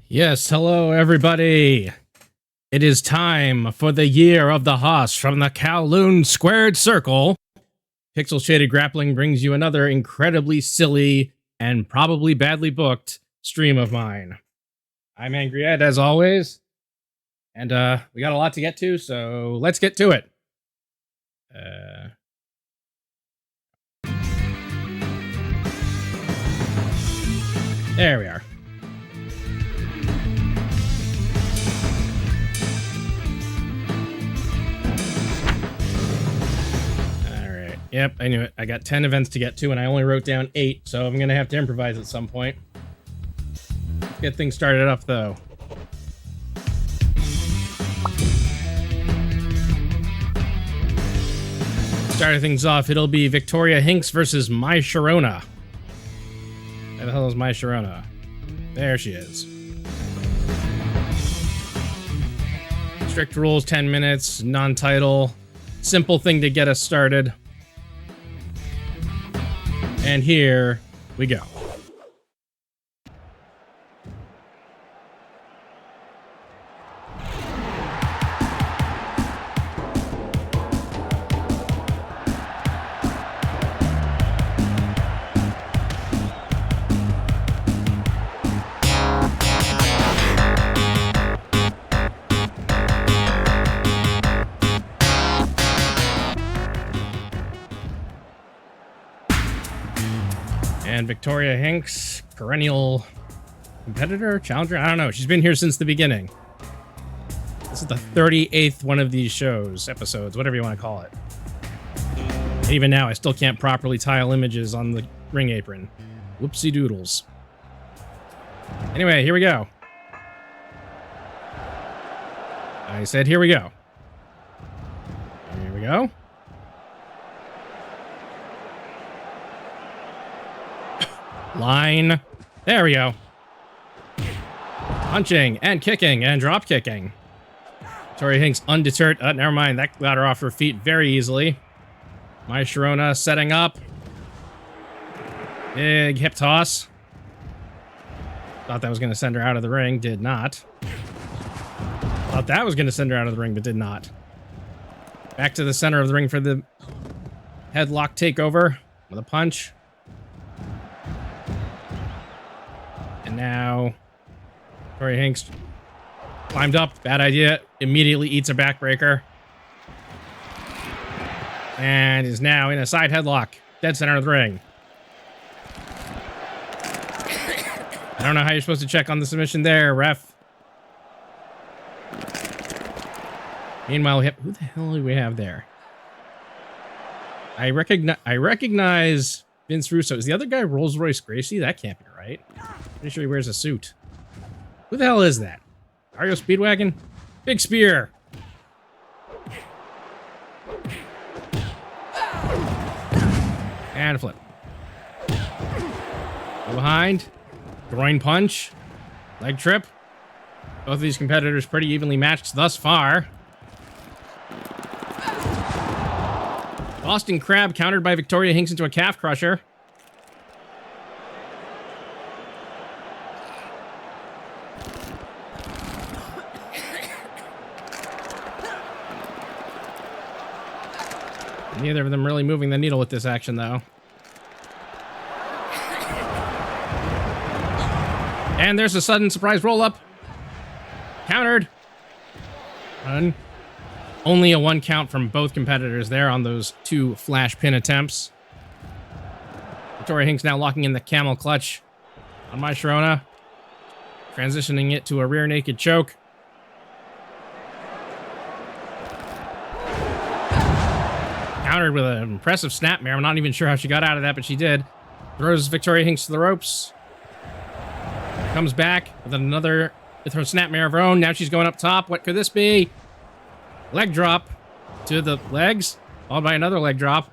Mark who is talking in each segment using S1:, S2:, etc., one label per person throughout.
S1: Yes, hello everybody. It is time for the year of the hoss from the Kowloon Squared Circle. Pixel Shaded Grappling brings you another incredibly silly and probably badly booked stream of mine. I'm Angry Ed, as always, and we got a lot to get to, so let's get to it. There we are. Yep, I knew it. I got 10 events to get to, and I only wrote down 8, so I'm going to have to improvise at some point. Let's get things started up, though. Starting things off, it'll be Victoria Hinks versus My Sharona. Where the hell is My Sharona? There she is. Strict rules, 10 minutes, non-title. Simple thing to get us started. And here we go. And Victoria Hinks, perennial competitor, challenger, I don't know. She's been here since the beginning. This is the 38th one of these shows, episodes, whatever you want to call it. And even now, I still can't properly tile images on the ring apron. Whoopsie doodles. Anyway, here we go. I said, here we go. Here we go. Line. There we go. Punching and kicking and drop kicking. Victoria Hinks undeterred. Never mind. That got her off her feet very easily. My Sharona setting up. Big hip toss. Thought that was going to send her out of the ring. Did not. Thought that was going to send her out of the ring, but did not. Back to the center of the ring for the headlock takeover with a punch. And now, Victoria Hinks climbed up. Bad idea. Immediately eats a backbreaker. And is now in a side headlock. Dead center of the ring. I don't know how you're supposed to check on the submission there, ref. Meanwhile, who the hell do we have there? I recognize Vince Russo. Is the other guy Rolls Royce Gracie? That can't be right. Pretty sure he wears a suit. Who the hell is that? Ario Speedwagon? Big spear. And a flip. Go behind. Groin punch. Leg trip. Both of these competitors pretty evenly matched thus far. Boston Crab countered by Victoria Hinks into a calf crusher. Neither of them really moving the needle with this action, though. And there's a sudden surprise roll-up. Countered. Only a 1 count from both competitors there on those 2 flash pin attempts. Victoria Hinks now locking in the camel clutch on My Sharona. Transitioning it to a rear naked choke. Countered with an impressive snapmare. I'm not even sure how she got out of that, but she did. Throws Victoria Hinks to the ropes. Comes back with another with her snapmare of her own. Now she's going up top. What could this be? Leg drop to the legs, followed by another leg drop.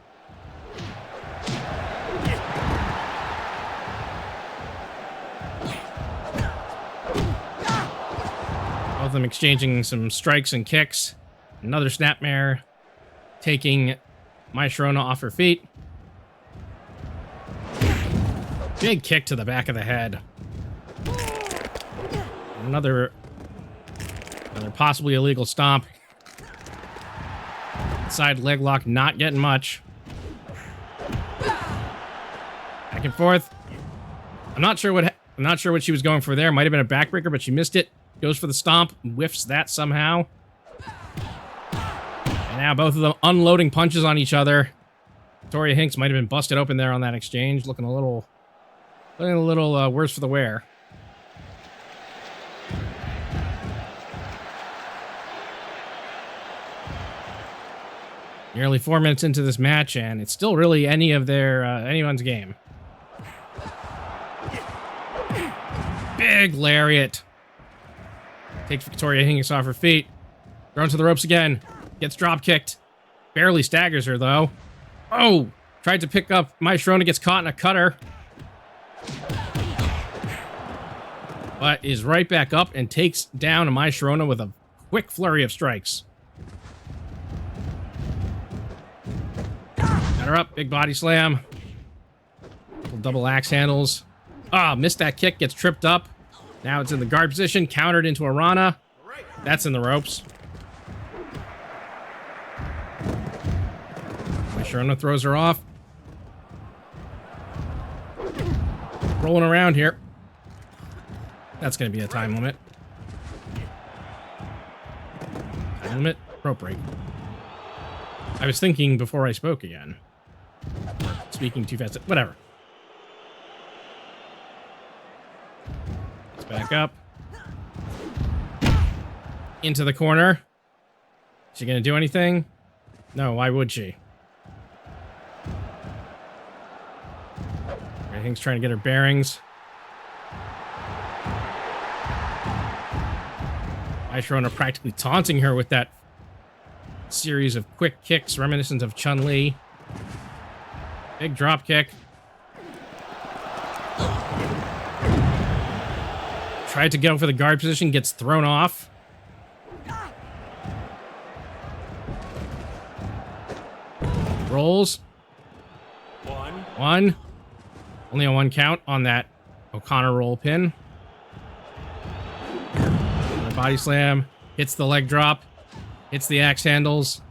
S1: Both of them exchanging some strikes and kicks. Another snapmare taking My Sharona off her feet. Big kick to the back of the head. Another possibly illegal stomp. Side leg lock, not getting much. Back and forth. I'm not sure what she was going for there. Might have been a backbreaker, but she missed it. Goes for the stomp, whiffs that somehow. And now both of them unloading punches on each other. Victoria Hinks might have been busted open there on that exchange, looking a little worse for the wear. Nearly 4 minutes into this match, and it's still really anyone's game. Big lariat. Takes Victoria Hinks off her feet. Thrown to the ropes again. Gets drop kicked. Barely staggers her, though. Oh! Tried to pick up Mai Sharona, gets caught in a cutter. But is right back up and takes down Mai Sharona with a quick flurry of strikes. Got her up. Big body slam. Double axe handles. Ah, missed that kick. Gets tripped up. Now it's in the guard position. Countered into a Rana. That's in the ropes. Mai Sharona throws her off. Rolling around here. That's going to be a time limit. Time limit. Rope break. I was thinking before I spoke again. Speaking too fast. Whatever. Let's back up. Into the corner. Is she going to do anything? No, why would she? I think she's trying to get her bearings. Mai Sharona practically taunting her with that series of quick kicks reminiscent of Chun-Li. Big drop kick. Tried to go for the guard position, gets thrown off. Rolls. One. Only a 1 count on that O'Connor roll pin. Another body slam. Hits the leg drop. Hits the axe handles.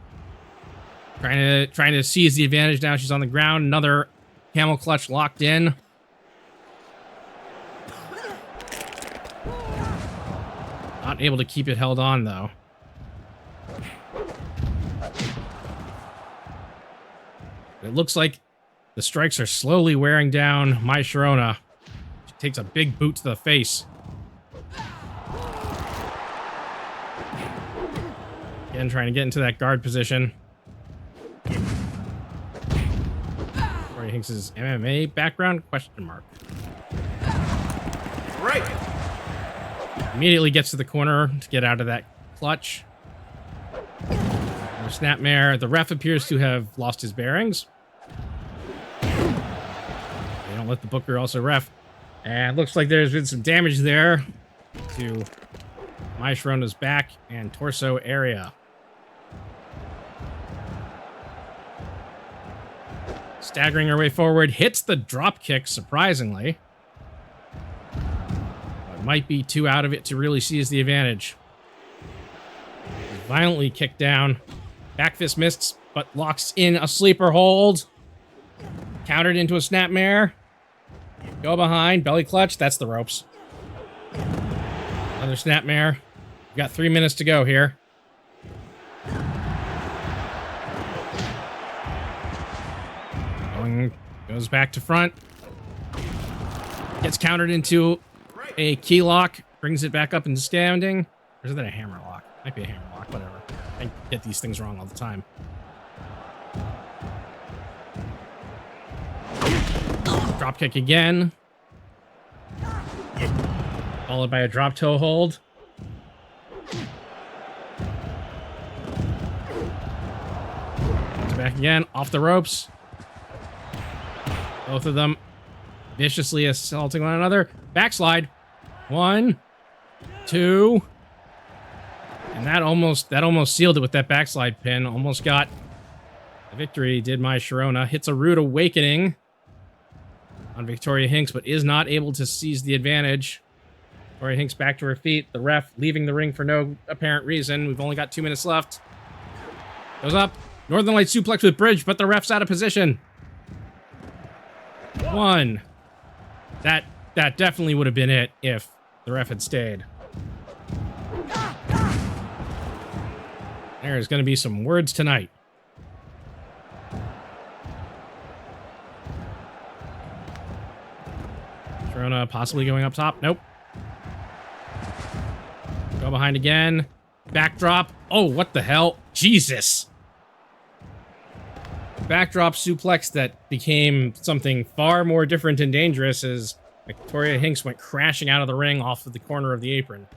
S1: Trying to seize the advantage now. She's on the ground. Another camel clutch locked in. Not able to keep it held on, though. It looks like the strikes are slowly wearing down Mai Sharona. She takes a big boot to the face. Again, trying to get into that guard position. Victoria Hinks' MMA background? Question mark. Right. Immediately gets to the corner to get out of that clutch. Snapmare. The ref appears to have lost his bearings. They don't let the booker also ref. And looks like there's been some damage there to Mai Sharona's back and torso area. Staggering her way forward, hits the drop kick, surprisingly. But might be too out of it to really seize the advantage. Violently kicked down. Back fist missed, but locks in a sleeper hold. Countered into a snapmare. Go behind, belly clutch. That's the ropes. Another snapmare. We've got 3 minutes to go here. Goes back to front. Gets countered into a key lock. Brings it back up into standing. Or is that a hammer lock? Might be a hammer lock, whatever. I get these things wrong all the time. Drop kick again. Followed by a drop toe hold. Back again, off the ropes. Both of them viciously assaulting one another. Backslide. 1, 2. And that almost sealed it with that backslide pin. Almost got the victory, did Mai Sharona. Hits a rude awakening on Victoria Hinks, but is not able to seize the advantage. Victoria Hinks back to her feet. The ref leaving the ring for no apparent reason. We've only got 2 minutes left. Goes up. Northern Light suplex with bridge, but the ref's out of position. 1. That definitely would have been it if the ref had stayed. There's going to be some words tonight. Sharona possibly going up top. Nope. Go behind again. Backdrop. Oh, what the hell? Jesus. Backdrop suplex that became something far more different and dangerous as Victoria Hinks went crashing out of the ring off of the corner of the apron.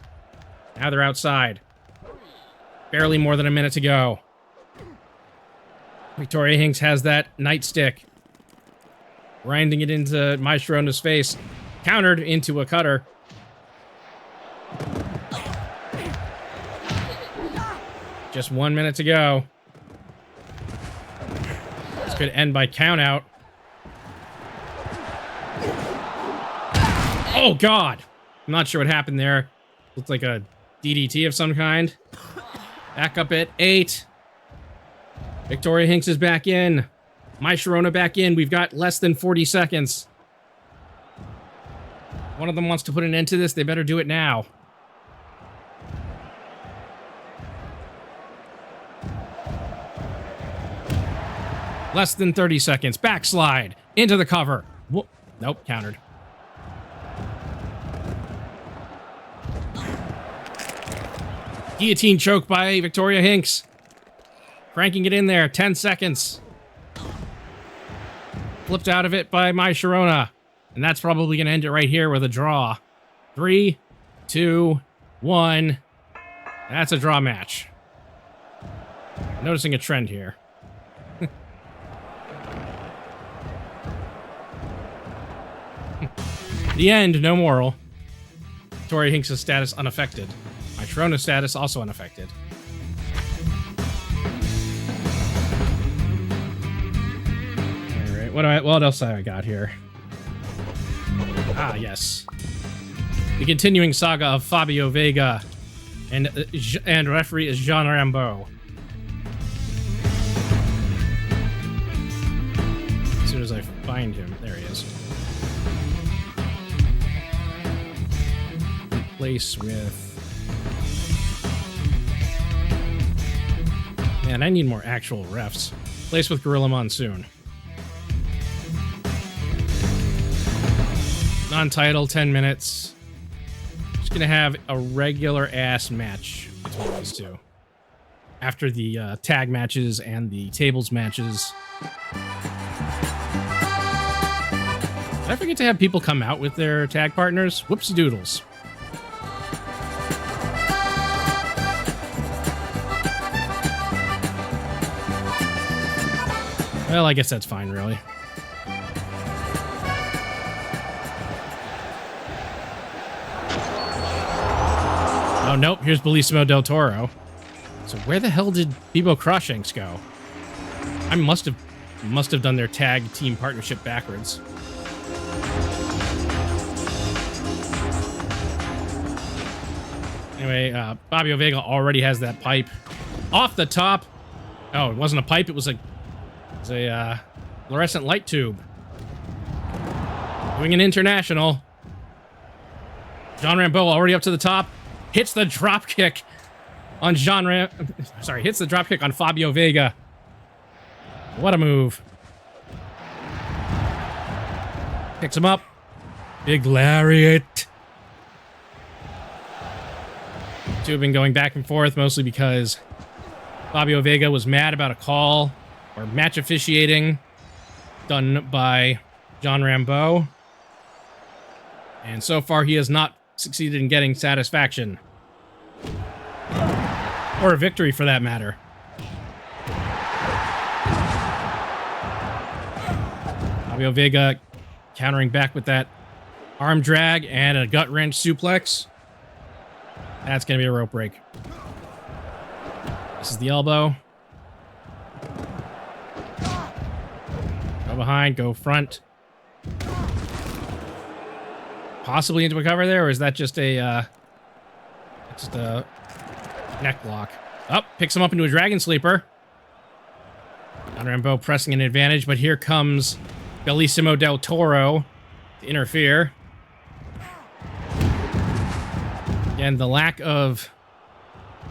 S1: Now they're outside. Barely more than a minute to go. Victoria Hinks has that nightstick. Grinding it into Maestrona's face. Countered into a cutter. Just 1 minute to go. This could end by countout. Oh, God! I'm not sure what happened there. Looked like a DDT of some kind. Back up at 8. Victoria Hinks is back in. Sharona back in. We've got less than 40 seconds. One of them wants to put an end to this. They better do it now. Less than 30 seconds. Backslide. Into the cover. Whoop. Nope, countered. Guillotine choke by Victoria Hinks. Cranking it in there. 10 seconds. Flipped out of it by Sharona. And that's probably going to end it right here with a draw. 3, 2, 1. That's a draw match. Noticing a trend here. The end, no moral. Victoria Hinks' status unaffected. Sharona's status also unaffected. Alright, what else have I got here? Ah, yes. The continuing saga of Fabio Vega and referee is Jean Rambeau. As soon as I find him, there he is. Replace with... Man, I need more actual refs. Place with Gorilla Monsoon. Non-title, 10 minutes. Just gonna have a regular-ass match between these two. After the tag matches and the tables matches. Did I forget to have people come out with their tag partners? Whoopsie doodles. Well, I guess that's fine, really. Oh, nope. Here's Bellissimo del Toro. So where the hell did Bebo Crushings go? I must have done their tag team partnership backwards. Anyway, Fabio Vega already has that pipe off the top. Oh, it wasn't a pipe. It was a fluorescent light tube. Doing an international. Jean Rambeau already up to the top. Hits the drop kick on hits the drop kick on Fabio Vega. What a move. Picks him up. Big lariat. Two have been going back and forth, mostly because Fabio Vega was mad about a call or match officiating done by Jean Rambeau. And so far, he has not succeeded in getting satisfaction. Or a victory, for that matter. Fabio Vega countering back with that arm drag and a gut wrench suplex. That's going to be a rope break. This is the elbow. Go behind, go front. possibly into a cover there, or is that just a neck lock? Oh, picks him up into a Dragon Sleeper. John Rambo pressing an advantage, but here comes Bellissimo del Toro to interfere. Again, the lack of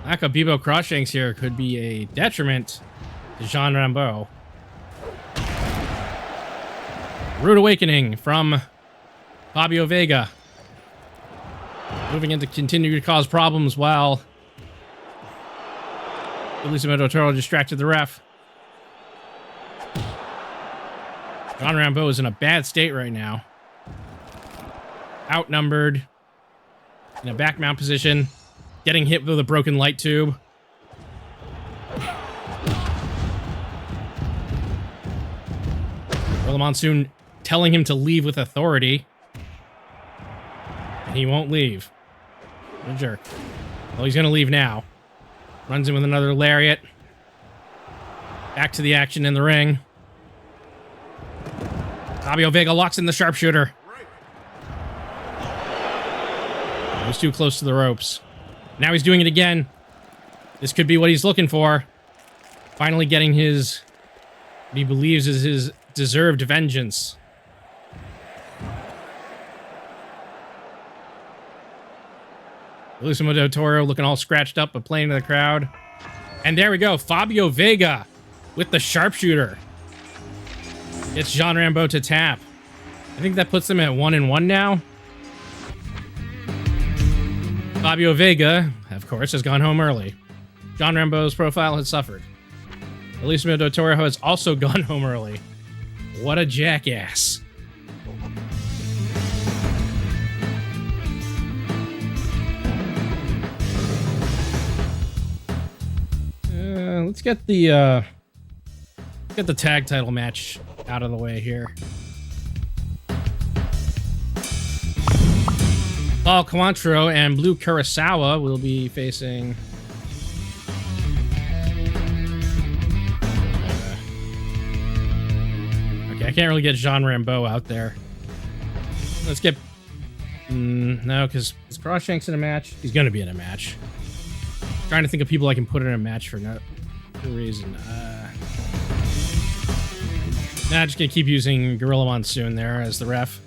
S1: Bebo Crossshanks here could be a detriment to Jean Rambo. Rude awakening from Fabio Vega. Moving in to continue to cause problems while Bellissimo del Toro distracted the ref. Jean Rambo is in a bad state right now. Outnumbered. In a back mount position. Getting hit with a broken light tube. Gorilla Monsoon telling him to leave with authority. And he won't leave. What a jerk. Well, he's going to leave now. Runs in with another lariat. Back to the action in the ring. Fabio Vega locks in the sharpshooter. He was too close to the ropes. Now he's doing it again. This could be what he's looking for. Finally getting his, what he believes is his deserved vengeance. Bellissimo del Toro looking all scratched up, but playing to the crowd. And there we go. Fabio Vega with the sharpshooter. It's Jean Rambo to tap. I think that puts them at 1-1 now. Fabio Vega, of course, has gone home early. Jean Rambo's profile has suffered. Bellissimo del Toro has also gone home early. What a jackass. Let's get the tag title match out of the way here. Paul Cointreau and Blue Kurosawa will be facing... Okay, I can't really get Jean Rambo out there. Let's get... no, because is Crossshanks in a match? He's going to be in a match. Trying to think of people I can put in a match for no reason. Nah, just going to keep using Gorilla Monsoon there as the ref.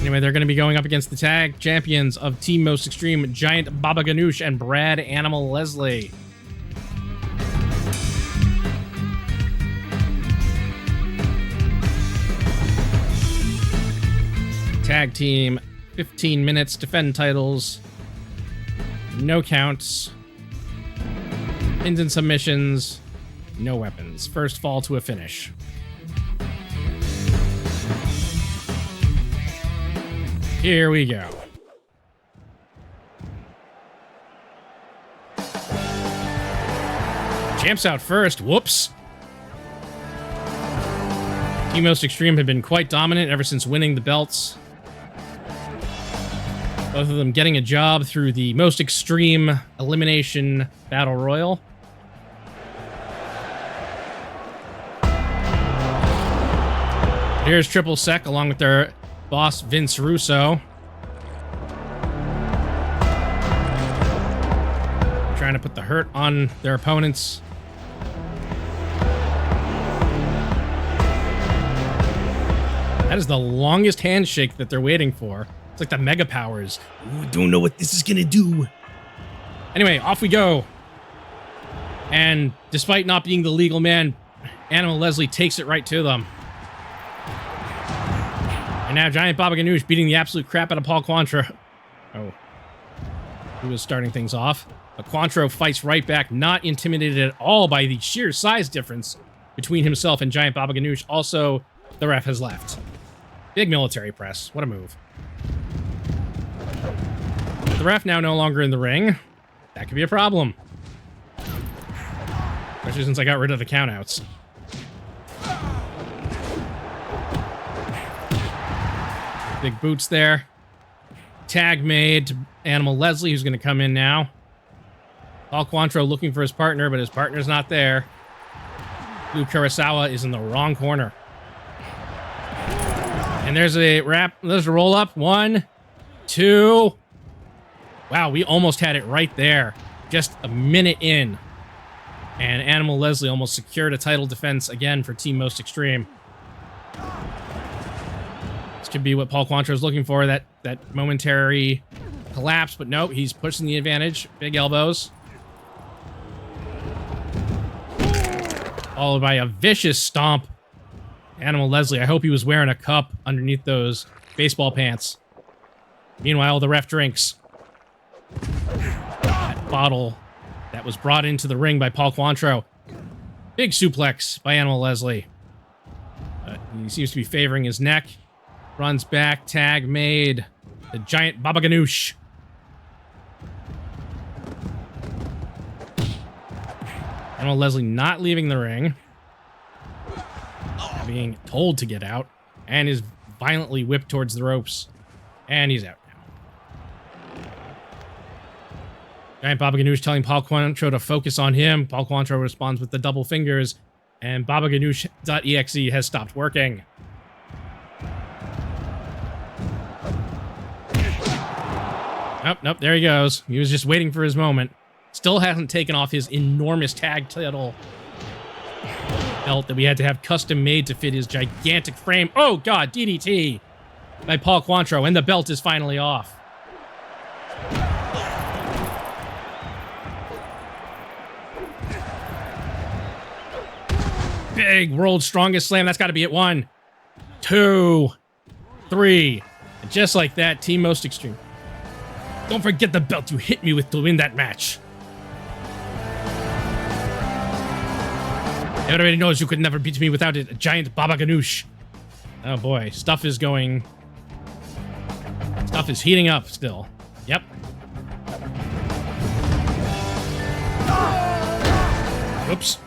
S1: Anyway, they're going to be going up against the tag champions of Team Most Extreme, Giant Baba Ganoush and Brad Animal Leslie. Tag team, 15 minutes, defend titles, no counts, pins and submissions, no weapons. First fall to a finish. Here we go. Champs out first. Whoops. Team Most Extreme have been quite dominant ever since winning the belts. Both of them getting a job through the Most Extreme Elimination Battle Royal. Here's Triple Sec along with their boss, Vince Russo. Trying to put the hurt on their opponents. That is the longest handshake that they're waiting for. It's like the Mega Powers. Ooh, don't know what this is gonna do. Anyway, off we go. And despite not being the legal man, Animal Leslie takes it right to them. And now Giant Baba Ganoush beating the absolute crap out of Paul Cointreau. Oh. He was starting things off. But Cointreau fights right back, not intimidated at all by the sheer size difference between himself and Giant Baba Ganoush. Also, the ref has left. Big military press. What a move. With the ref now no longer in the ring, that could be a problem. Especially since I got rid of the countouts. Big boots there. Tag made to Animal Leslie, who's going to come in now. Paul Cointreau looking for his partner, but his partner's not there. Blue Kurosawa is in the wrong corner. And there's a wrap. There's a roll up. 1, 2. Wow, we almost had it right there. Just a minute in. And Animal Leslie almost secured a title defense again for Team Most Extreme. This could be what Paul Cointreau is looking for, that momentary collapse, but no, he's pushing the advantage. Big elbows. Followed by a vicious stomp. Animal Leslie, I hope he was wearing a cup underneath those baseball pants. Meanwhile, the ref drinks. That bottle that was brought into the ring by Paul Cointreau. Big suplex by Animal Leslie. He seems to be favoring his neck. Runs back, tag made. The giant Baba Ganoush. Animal Leslie not leaving the ring. Being told to get out. And is violently whipped towards the ropes. And he's out now. Giant Baba Ganoush telling Paul Cointreau to focus on him. Paul Cointreau responds with the double fingers. And BabaGanoush.exe has stopped working. Nope, there he goes. He was just waiting for his moment. Still hasn't taken off his enormous tag title belt that we had to have custom made to fit his gigantic frame. Oh, God, DDT by Paul Cointreau, and the belt is finally off. Big world's strongest slam. That's got to be it. 1, 2, 3. And just like that, Team Most Extreme. Don't forget the belt you hit me with to win that match. Everybody knows you could never beat me without it, a giant Baba Ganoush. Oh boy, stuff is heating up still. Yep. Whoops.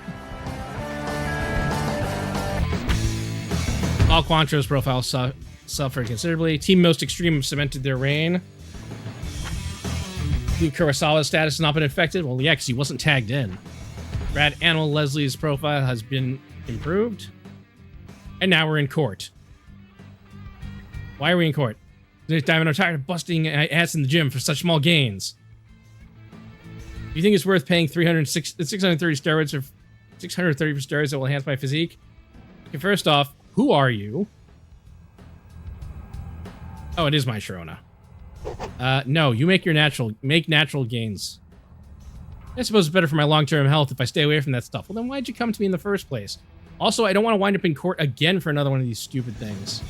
S1: Paul Cointreau's profile suffered considerably. Team Most Extreme cemented their reign. Blue Kurosawa's status has not been affected. Well, he wasn't tagged in. Brad Animal Leslie's profile has been improved. And now we're in court. Why are we in court? I'm tired of busting ass in the gym for such small gains. Do you think it's worth paying 630 steroids or 630 for steroids that will enhance my physique? Okay, first off, who are you? Oh, it is my Sharona. No, you make natural gains. I suppose it's better for my long-term health if I stay away from that stuff. Well, then why'd you come to me in the first place? Also, I don't want to wind up in court again for another one of these stupid things.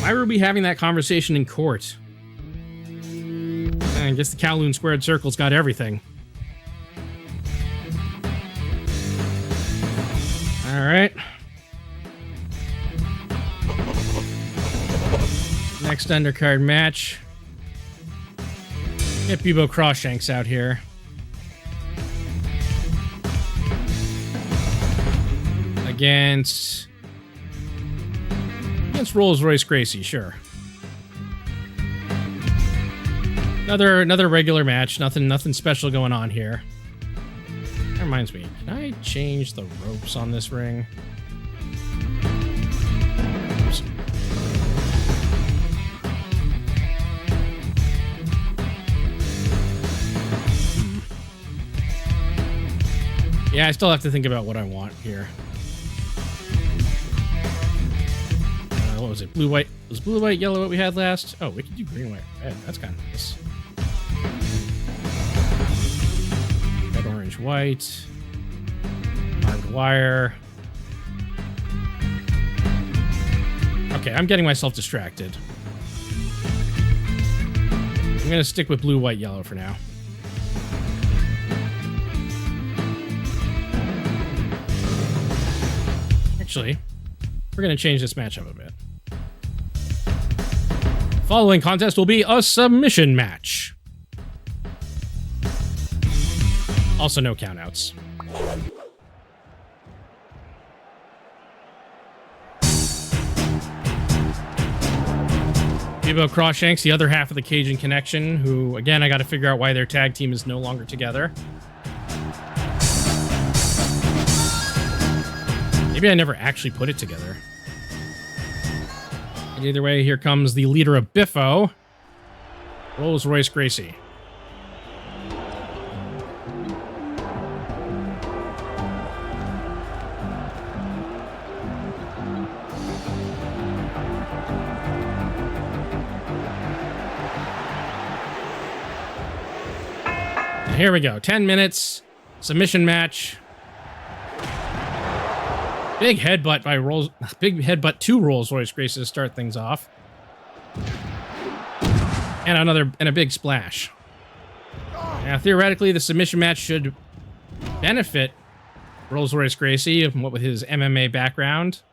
S1: Why were we having that conversation in court? I guess the Kowloon Squared Circle's got everything. Alright. Next undercard match. Get Bebo Crawshanks out here. Against Rolls-Royce Gracie, sure. Another regular match. Nothing special going on here. That reminds me, can I change the ropes on this ring? Oops. Yeah, I still have to think about what I want here. What was it? Blue, white. Was blue, white, yellow what we had last? Oh, we could do green, white, red. That's kind of nice. Red, orange, white. Barbed wire. Okay, I'm getting myself distracted. I'm going to stick with blue, white, yellow for now. Actually, we're going to change this matchup a bit. Following contest will be a submission match. Also, no countouts. Bebo Crawshanks, the other half of the Cajun Connection, who, again, I got to figure out why their tag team is no longer together. Maybe I never actually put it together. And either way, here comes the leader of Biffo, Rolls-Royce Gracie. Here we go. 10 minutes. Submission match. Big headbutt to Rolls-Royce Gracie to start things off. And a big splash. Now, theoretically, the submission match should benefit Rolls-Royce Gracie, what with his MMA background.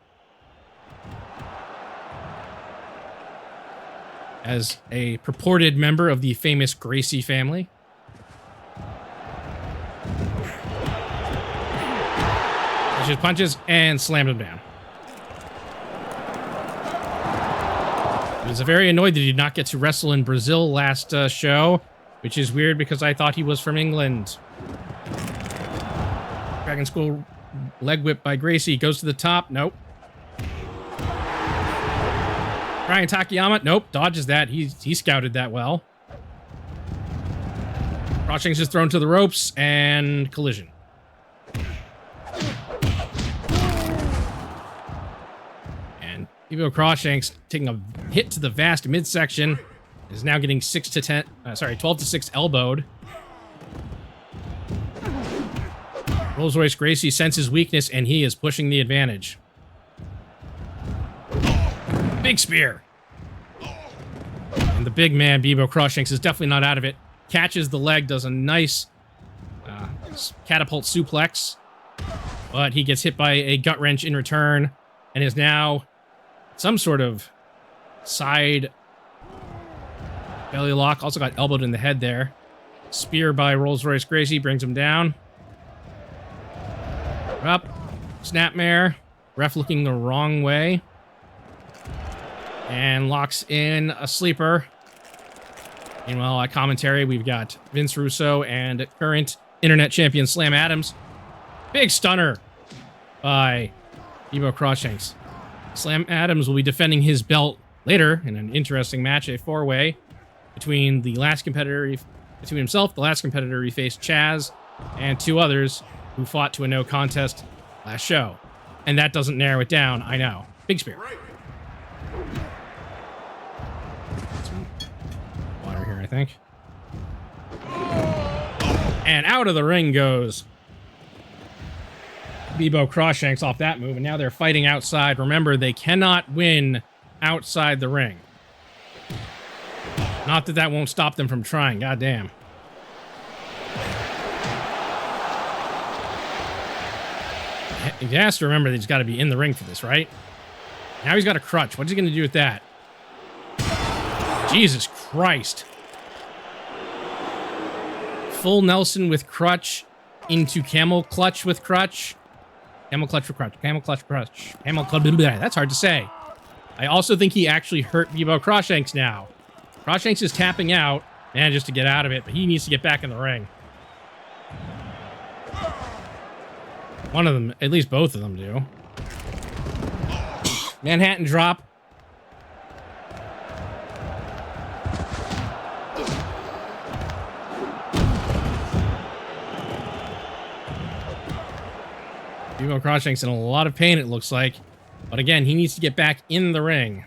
S1: As a purported member of the famous Gracie family. Just punches and slammed him down. He was very annoyed that he did not get to wrestle in Brazil last show, which is weird because I thought he was from England. Dragon School leg whip by Gracie. Goes to the top. Nope. Brian Takayama. Nope. Dodges that. He scouted that well. Crawshanks is thrown to the ropes and collision. Even though Crawshanks taking a hit to the vast midsection is now getting 12 to 6 elbowed. Rolls-Royce Gracie senses weakness and he is pushing the advantage. Big spear. And the big man, Bebo Crawshanks, is definitely not out of it. Catches the leg, does a nice catapult suplex. But he gets hit by a gut wrench in return and is now some sort of side belly lock. Also got elbowed in the head there. Spear by Rolls-Royce Gracie brings him down. Up. Snapmare. Ref looking the wrong way. And locks in a sleeper. Meanwhile, at commentary, we've got Vince Russo and current internet champion Slam Adams. Big stunner by Bebo Crawshanks. Slam Adams will be defending his belt later in an interesting match, a four-way between the last competitor, between himself, the last competitor he faced, Chaz, and two others who fought to a no contest last show. And that doesn't narrow it down, I know. Big spear. Some water here, I think. And out of the ring goes Bebo Crawshanks off that move, and now they're fighting outside. Remember, they cannot win outside the ring. Not that that won't stop them from trying, goddamn. He has to remember that he's got to be in the ring for this, right? Now he's got a crutch. What's he going to do with that? Jesus Christ. Full Nelson with crutch into camel clutch with crutch. Camel clutch for crutch. Camel clutch crutch. Camel clutch. That's hard to say. I also think he actually hurt Bebo Crawshanks now. Crawshanks is tapping out, man, just to get out of it, but he needs to get back in the ring. One of them, at least both of them do. Manhattan drop. Bebo Crawshanks in a lot of pain, it looks like. But again, he needs to get back in the ring.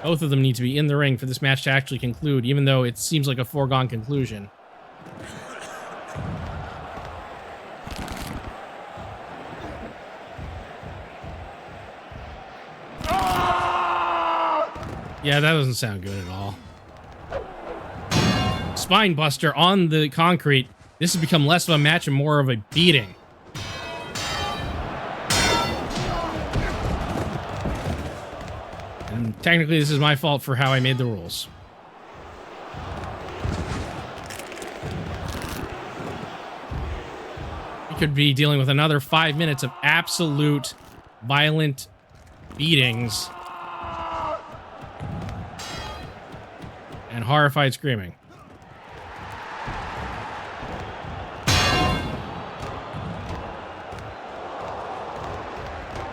S1: Both of them need to be in the ring for this match to actually conclude, even though it seems like a foregone conclusion. Yeah, that doesn't sound good at all. Spine buster on the concrete. This has become less of a match and more of a beating. And technically, this is my fault for how I made the rules. We could be dealing with another 5 minutes of absolute violent beatings and horrified screaming.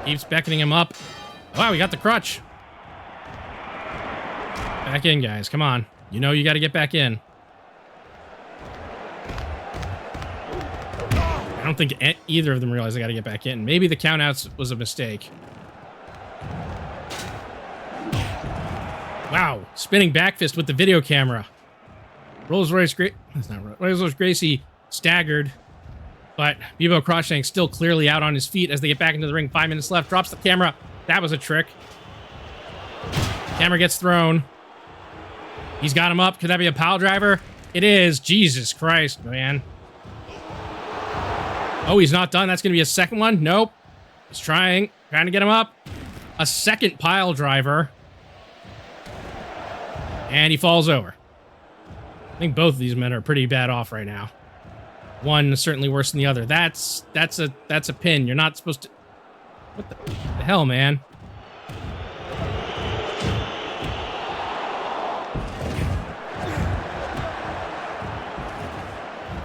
S1: Keeps beckoning him up. Wow, we got the crutch. Back in, guys. Come on. You know you got to get back in. I don't think either of them realized they got to get back in. Maybe the countouts was a mistake. Wow. Spinning back fist with the video camera. Rolls-Royce Gracie staggered. But Bebo Cruikshank still clearly out on his feet as they get back into the ring. 5 minutes left. Drops the camera. That was a trick. Camera gets thrown. He's got him up. Could that be a pile driver? It is. Jesus Christ, man. Oh, he's not done. That's going to be a second one. Nope. He's trying to get him up. A second pile driver. And he falls over. I think both of these men are pretty bad off right now. One is certainly worse than the other. That's a pin. You're not supposed to... What the hell, man?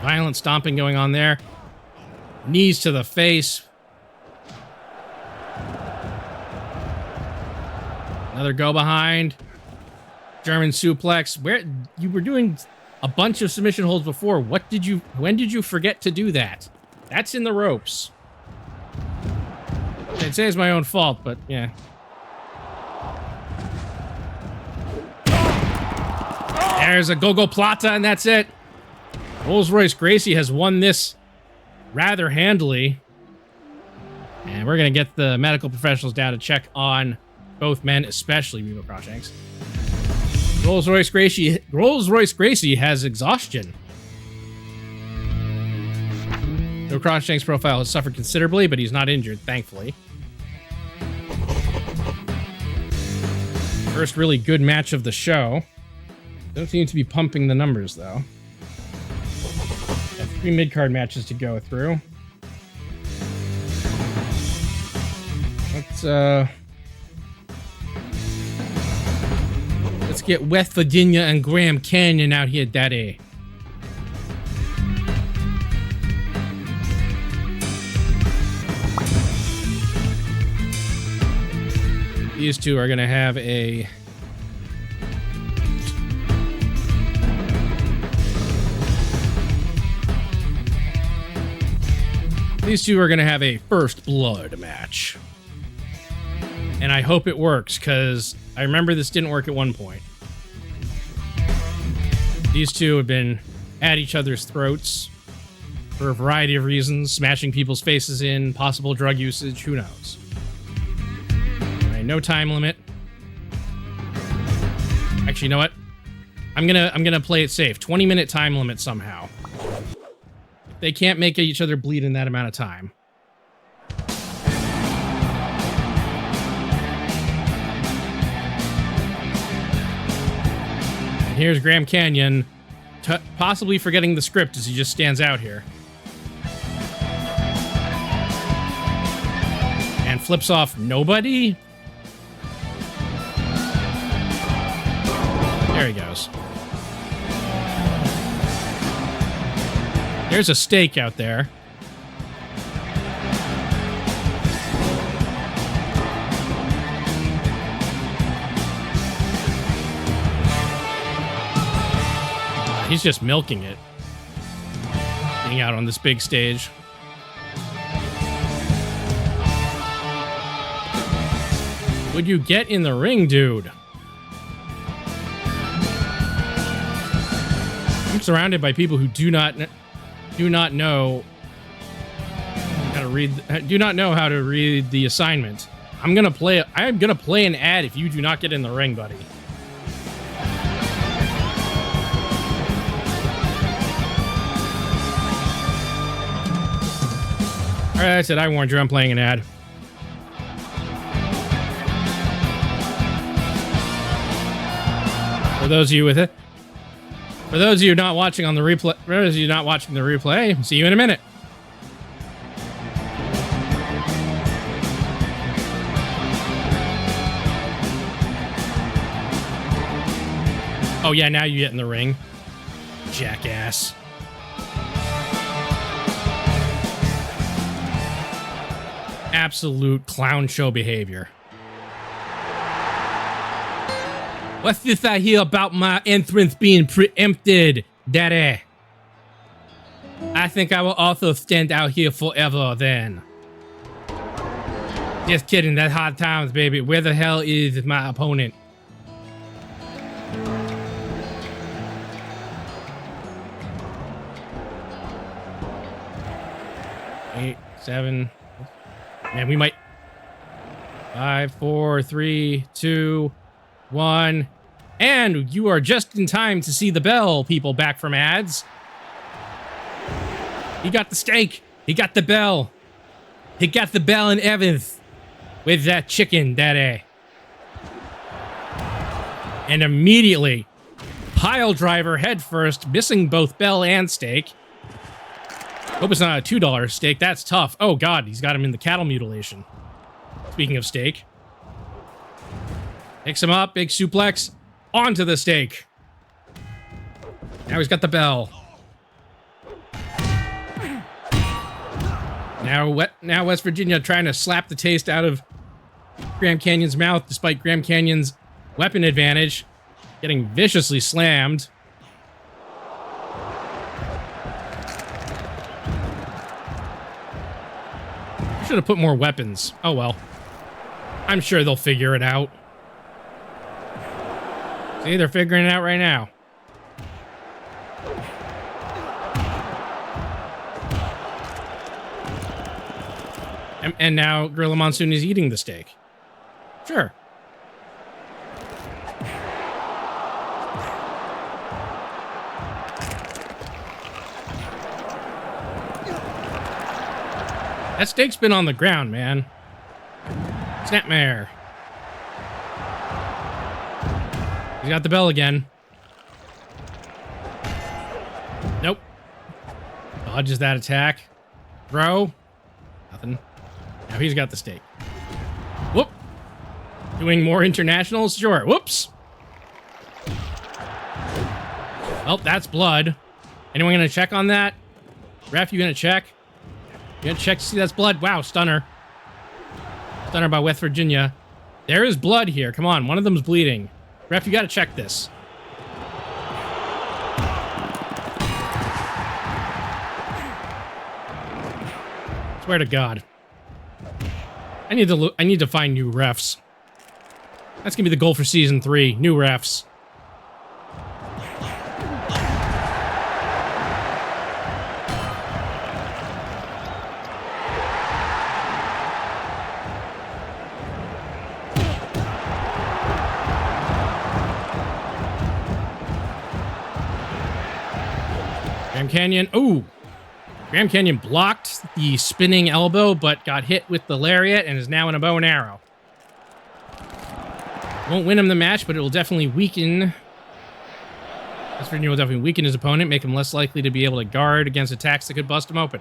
S1: Violent stomping going on there. Knees to the face. Another go behind. German suplex. Where you were doing a bunch of submission holds before. When did you forget to do that? That's in the ropes. I'd say it's my own fault, but yeah. There's a go-go plata, and that's it. Rolls-Royce Gracie has won this rather handily. And we're going to get the medical professionals down to check on both men, especially Bebo Cruikshank. Rolls-Royce Gracie has exhaustion. Bebo Cruikshank's profile has suffered considerably, but he's not injured, thankfully. First really good match of the show. Don't seem to be pumping the numbers, though. Got 3 mid-card matches to go through. Let's get West Virginia and Graham Canyon out here, daddy. These two are going to have a... These two are going to have a first blood match. And I hope it works, because I remember this didn't work at one point. These two have been at each other's throats for a variety of reasons, smashing people's faces in, possible drug usage, who knows. All right, no time limit. Actually, you know what? I'm gonna play it safe. 20-minute time limit somehow. If they can't make each other bleed in that amount of time. Here's Graham Canyon, possibly forgetting the script as he just stands out here. And flips off nobody? There he goes. There's a stake out there. He's just milking it. Being out on this big stage. Would you get in the ring, dude? I'm surrounded by people who do not know how to read the assignment. I'm gonna play an ad if you do not get in the ring, buddy. All right, I said I warned you. I'm playing an ad. For those of you not watching on the replay, see you in a minute. Oh yeah, now you get in the ring, jackass. Absolute clown show behavior. What's this I hear about my entrance being preempted, Daddy? I think I will also stand out here forever then. Just kidding, that's hard times, baby. Where the hell is my opponent? Eight, 7. Man, we might. 5, 4, 3, 2, 1. And you are just in time to see the bell, people back from ads. He got the steak. He got the bell. He got the bell in Evans with that chicken, Daddy. And immediately, pile driver head first, missing both bell and steak. Hope it's not a $2 steak. That's tough. Oh, God, he's got him in the cattle mutilation. Speaking of steak. Picks him up, big suplex, onto the steak. Now he's got the bell. Now West Virginia trying to slap the taste out of Grand Canyon's mouth, despite Grand Canyon's weapon advantage. Getting viciously slammed. Should have put more weapons. Oh well. I'm sure they'll figure it out. See, they're figuring it out right now. And now Gorilla Monsoon is eating the steak. Sure. That steak's been on the ground, man. Snapmare. He's got the bell again. Nope. Dodges that attack. Throw. Nothing. Now he's got the steak. Whoop. Doing more internationals? Sure. Whoops. Well, that's blood. Anyone gonna check on that? Ref, you gonna check? You gonna check to see that's blood? Wow, stunner. Stunner by West Virginia. There is blood here. Come on, one of them's bleeding. Ref, you gotta check this. Swear to God. I need to find new refs. That's gonna be the goal for season 3. New refs. Grand Canyon. Ooh. Grand Canyon blocked the spinning elbow, but got hit with the lariat and is now in a bow and arrow. Won't win him the match, but it will definitely weaken. West Virginia will definitely weaken his opponent, make him less likely to be able to guard against attacks that could bust him open.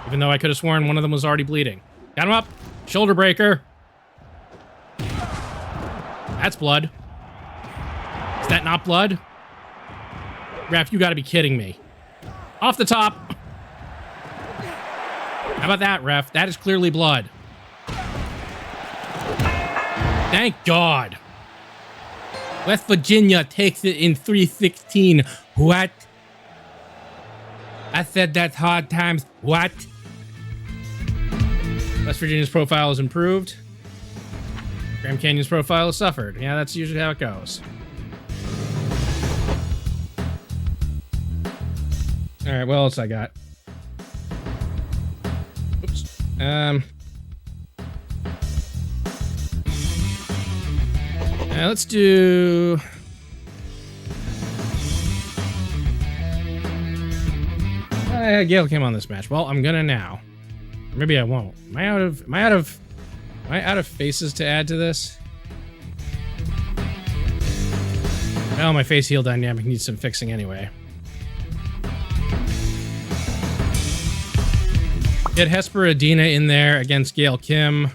S1: Even though I could have sworn one of them was already bleeding. Got him up. Shoulder breaker. That's blood. Is that not blood? Ref, you gotta be kidding me. Off the top. How about that, ref? That is clearly blood. Thank God. West Virginia takes it in 3:16. What? I said that's hard times. What? West Virginia's profile is improved. Grand Canyon's profile has suffered. Yeah, that's usually how it goes. All right, what else I got? Oops. Let's do... Gail came on this match. Well, I'm gonna now. Or maybe I won't. Am I out of faces to add to this? Well, my face heel dynamic needs some fixing anyway. Get Hesperidina in there against Gail Kim.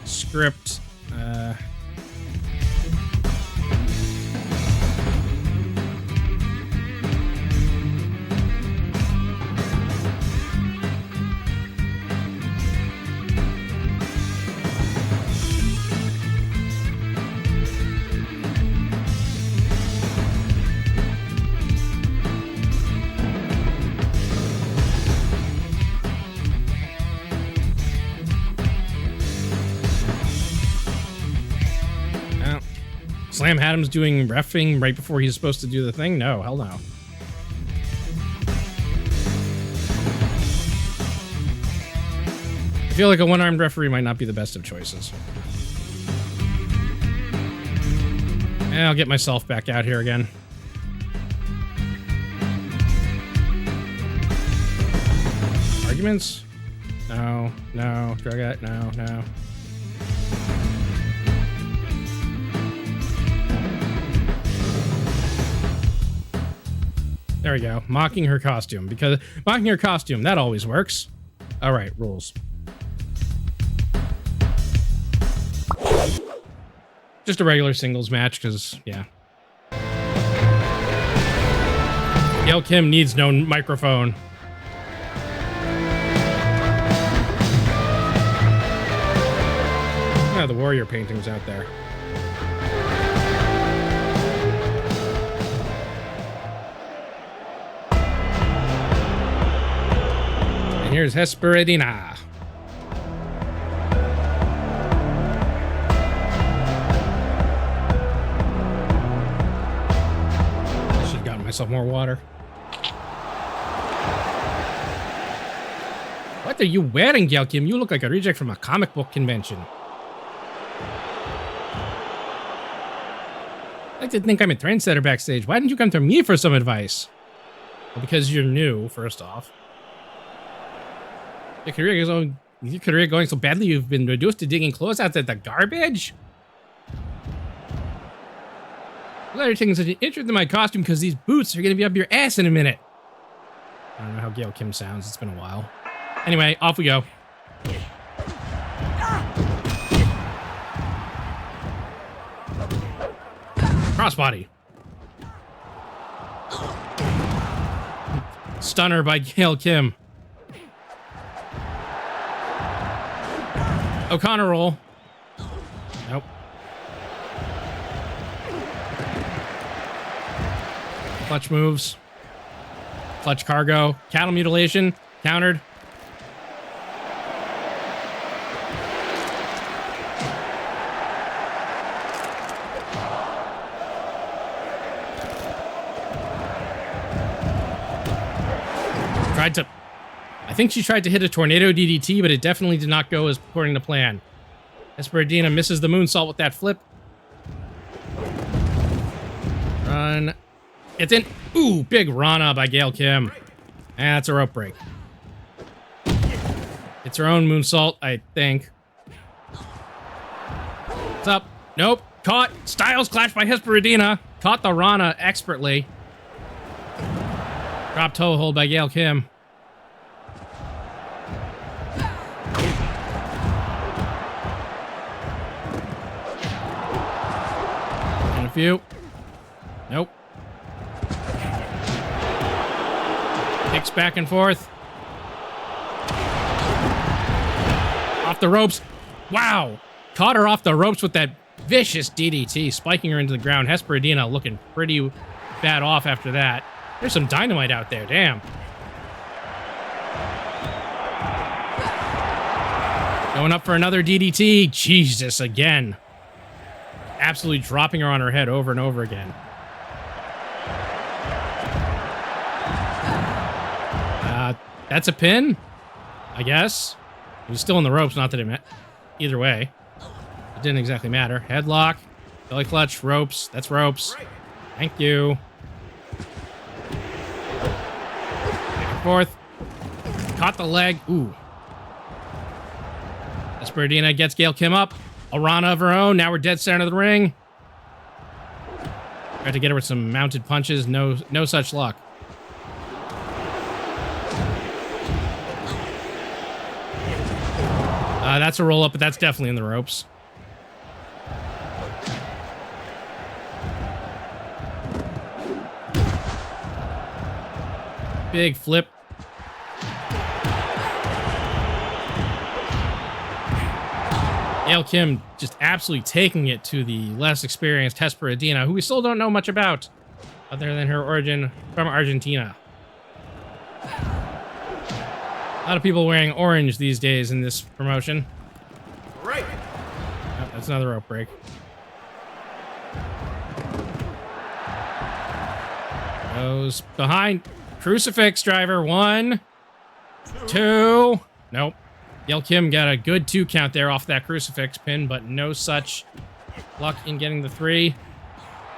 S1: Script. Slam Adams doing reffing right before he's supposed to do the thing? No, hell no. I feel like a one-armed referee might not be the best of choices. And I'll get myself back out here again. Arguments? No, no. Drug no, no. There we go. Mocking her costume. Because mocking her costume, that always works. All right, rules. Just a regular singles match, because, yeah. Gail Kim needs no microphone. Oh, the warrior paintings out there. And here's Hesperidina. Myself more water. What are you wearing, Gail Kim? You look like a reject from a comic book convention. I like to think I'm a trendsetter backstage. Why didn't you come to me for some advice? Well, because you're new, first off. Your career going so badly you've been reduced to digging clothes out of the garbage? Larry taking such an interest in my costume because these boots are going to be up your ass in a minute. I don't know how Gail Kim sounds. It's been a while. Anyway, off we go. Crossbody. Stunner by Gail Kim. O'Connor roll. Nope. Clutch moves. Clutch cargo. Cattle mutilation. Countered. I think she tried to hit a tornado DDT, but it definitely did not go as according to plan. Hesperidina misses the moonsault with that flip. Run. It's in. Ooh, big Rana by Gail Kim. And that's a rope break. It's her own moonsault, I think. What's up? Nope. Caught. Styles clash by Hesperidina. Caught the Rana expertly. Drop toe hold by Gail Kim. And a few. Nope. Kicks back and forth. Off the ropes. Wow. Caught her off the ropes with that vicious DDT, spiking her into the ground. Hesperidina looking pretty bad off after that. There's some dynamite out there, damn. Going up for another DDT. Jesus, again. Absolutely dropping her on her head over and over again. That's a pin, I guess. He was still in the ropes, not that it meant. Either way, it didn't exactly matter. Headlock, belly clutch, ropes. That's ropes. Thank you. Back and forth. Caught the leg. Ooh. Hesperidina gets Gail Kim up. A Rana of her own. Now we're dead center of the ring. Tried to get her with some mounted punches. No such luck. That's a roll up, but that's definitely in the ropes. Big flip. Gail Kim just absolutely taking it to the less experienced Hesperidina, who we still don't know much about, other than her origin from Argentina. A lot of people wearing orange these days in this promotion. Right. Oh, that's another rope break. Goes behind. Crucifix driver. 1, 2. Nope. Gail Kim got a good 2 count there off that crucifix pin, but no such luck in getting the 3.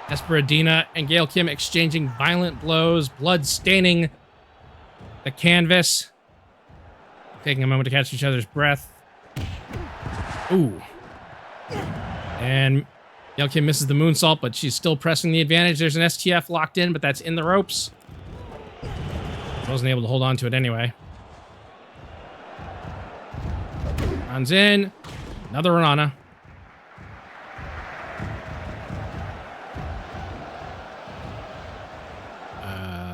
S1: Esperadina and Gail Kim exchanging violent blows, blood staining the canvas. Taking a moment to catch each other's breath. Ooh. And Gail Kim misses the moonsault, but she's still pressing the advantage. There's an STF locked in, but that's in the ropes. Wasn't able to hold on to it anyway. Runs in. Another Rana.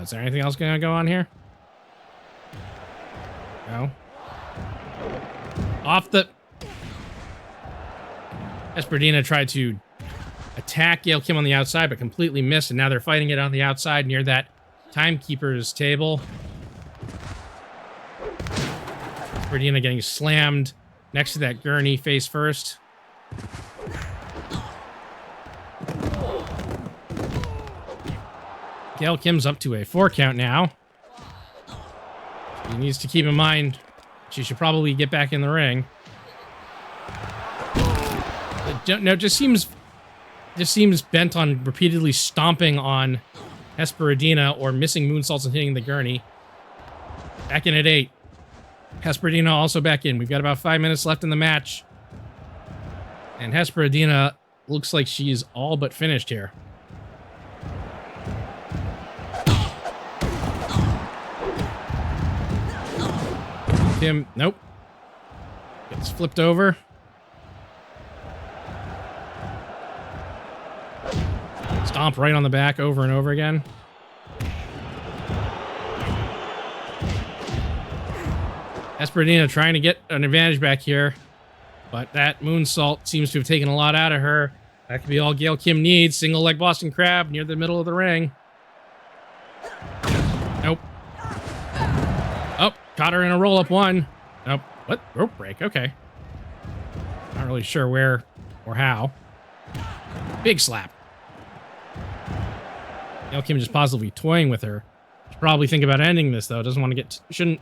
S1: Is there anything else going to go on here? No. Off the... Esperadina tried to attack Gail Kim on the outside, but completely missed, and now they're fighting it on the outside near that timekeeper's table. Esperadina getting slammed next to that gurney face first. Gail Kim's up to a 4 count now. She needs to keep in mind she should probably get back in the ring. No, just seems bent on repeatedly stomping on Esperadina or missing moonsaults and hitting the gurney. Back in at 8. Hesperadina also back in. We've got about 5 minutes left in the match. And Hesperadina looks like she's all but finished here. Kim, nope. Gets flipped over. Stomp right on the back over and over again. Esperadina trying to get an advantage back here, but that moonsault seems to have taken a lot out of her. That could be all Gail Kim needs. Single leg Boston Crab near the middle of the ring. Nope. Oh, caught her in a roll-up 1. Nope. What? Rope break. Okay. Not really sure where or how. Big slap. Gail Kim just positively toying with her. Should probably think about ending this, though. Doesn't want to get... Should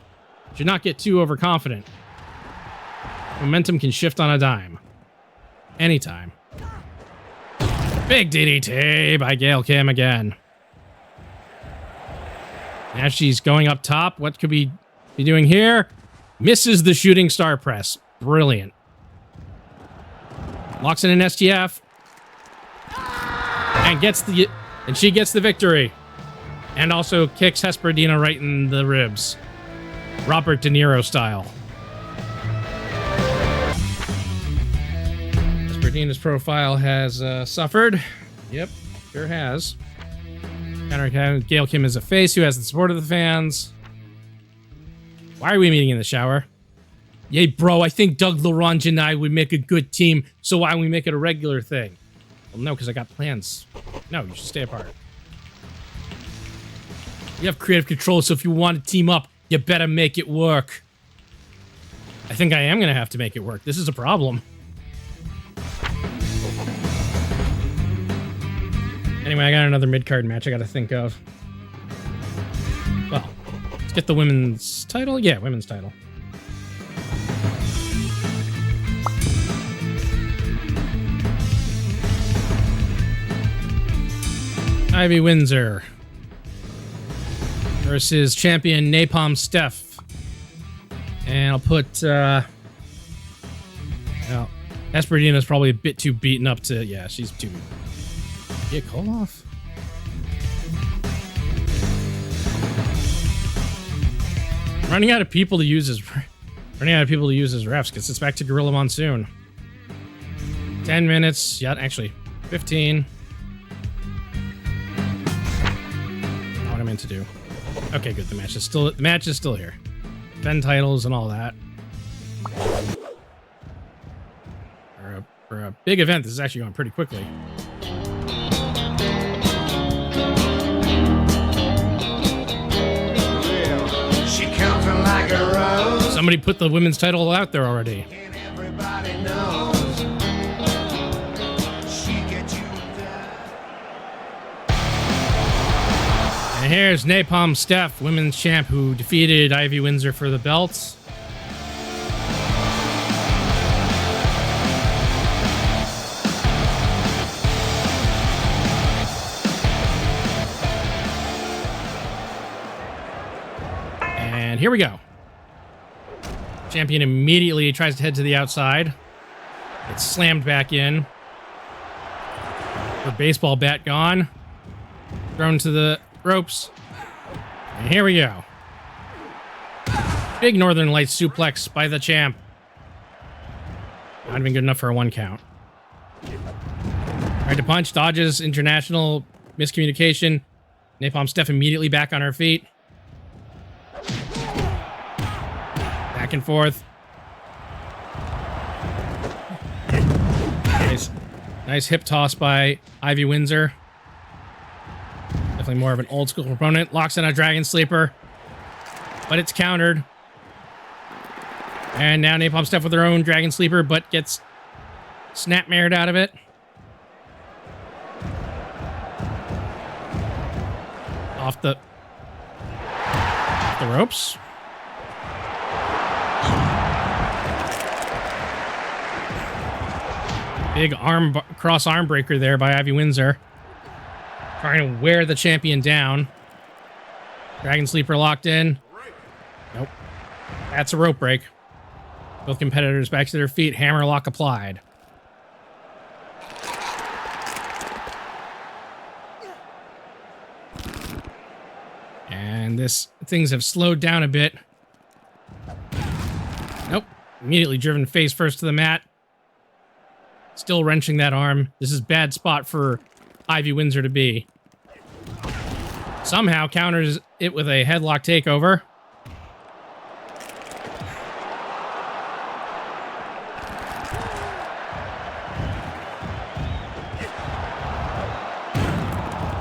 S1: not get too overconfident. Momentum can shift on a dime. Anytime. Big DDT by Gail Kim again. Now she's going up top. What could we be doing here? Misses the shooting star press. Brilliant. Locks in an STF. And she gets the victory. And also kicks Hesperadina right in the ribs. Robert De Niro style. Esperadina's profile has suffered. Yep, sure has. Gail Kim is a face who has the support of the fans. Why are we meeting in the shower? Yay, bro, I think Doug LaRange and I would make a good team, so why don't we make it a regular thing? Well, no, because I got plans. No, you should stay apart. You have creative control, so if you want to team up, you better make it work. I think I am going to have to make it work. This is a problem. Anyway, I got another mid-card match I got to think of. Well, let's get the women's title. Yeah, women's title. Ivy Windsor versus champion Napalm Steph. And I'll put, well, Esperadina's probably a bit too beaten up to, yeah, she's too... Yeah, call off. Running out of people to use as refs. Gets us back to Gorilla Monsoon. 10 minutes. Yeah, actually, 15. Not what I meant to do. Okay, good. The match is still here. 10 titles and all that. For a big event, this is actually going pretty quickly. Somebody put the women's title out there already. And here's Napalm Steph, women's champ, who defeated Ivy Windsor for the belts. And here we go. Champion immediately tries to head to the outside. It's slammed back in. Her baseball bat gone. Thrown to the ropes. And here we go. Big Northern Lights suplex by the champ. Not even good enough for a 1 count. Tried to punch, dodges, international miscommunication. Napalm Steph immediately back on her feet. Back and forth. Nice hip toss by Ivy Windsor. Definitely more of an old school opponent. Locks in a Dragon Sleeper. But it's countered. And now Napalm Steph with her own Dragon Sleeper, but gets snapmared out of it. Off the ropes. Big cross arm breaker there by Ivy Windsor. Trying to wear the champion down. Dragon Sleeper locked in. Nope. That's a rope break. Both competitors back to their feet. Hammerlock applied. And things have slowed down a bit. Nope. Immediately driven face first to the mat. Still wrenching that arm. This is a bad spot for Ivy Windsor to be. Somehow counters it with a headlock takeover.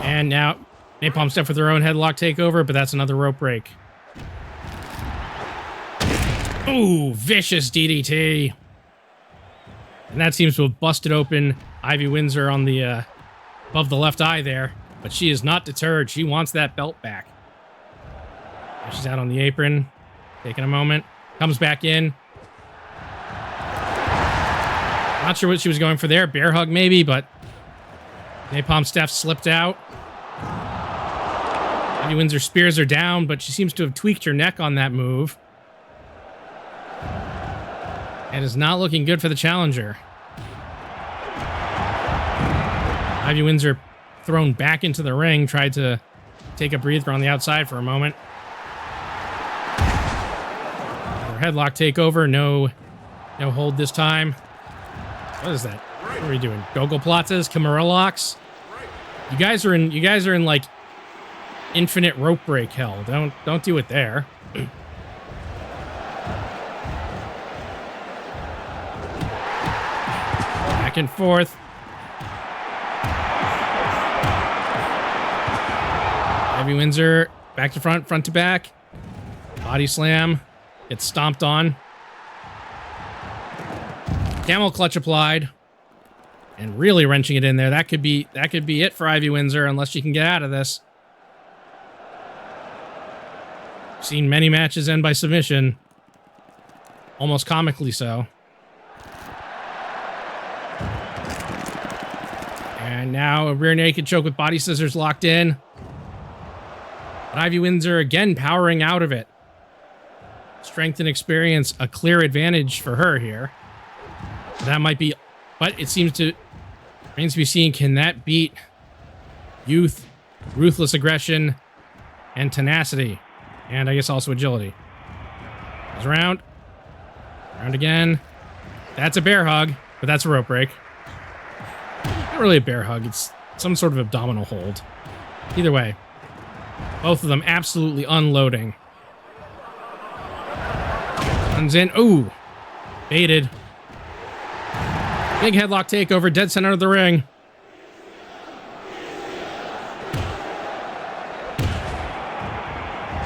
S1: And now Napalm Steph with her own headlock takeover, but that's another rope break. Ooh, vicious DDT. And that seems to have busted open Ivy Windsor on the above the left eye there. But she is not deterred. She wants that belt back. She's out on the apron. Taking a moment. Comes back in. Not sure what she was going for there. Bear hug maybe, but Napalm Steph slipped out. Ivy Windsor spears her down, but she seems to have tweaked her neck on that move. And is not looking good for the challenger. Ivy Windsor thrown back into the ring, tried to take a breather on the outside for a moment. Her headlock takeover, no hold this time. What is that? What are we doing? Gogol Platzas, Kimura locks. You guys are in like infinite rope break hell. Don't do it there. Back and forth. Ivy Windsor, back to front, front to back. Body slam. Gets stomped on. Camel clutch applied. And really wrenching it in there. That could be it for Ivy Windsor unless she can get out of this. Seen many matches end by submission. Almost comically so. And now a rear naked choke with body scissors locked in. But Ivy Windsor again powering out of it. Strength and experience, a clear advantage for her here. That might be, but it seems to, remains to be seen, can that beat youth, ruthless aggression, and tenacity? And I guess also agility. Goes around. Around again. That's a bear hug, but that's a rope break. Not really a bear hug, it's some sort of abdominal hold. Either way. Both of them absolutely unloading. Comes in. Ooh. Baited. Big headlock takeover. Dead center of the ring.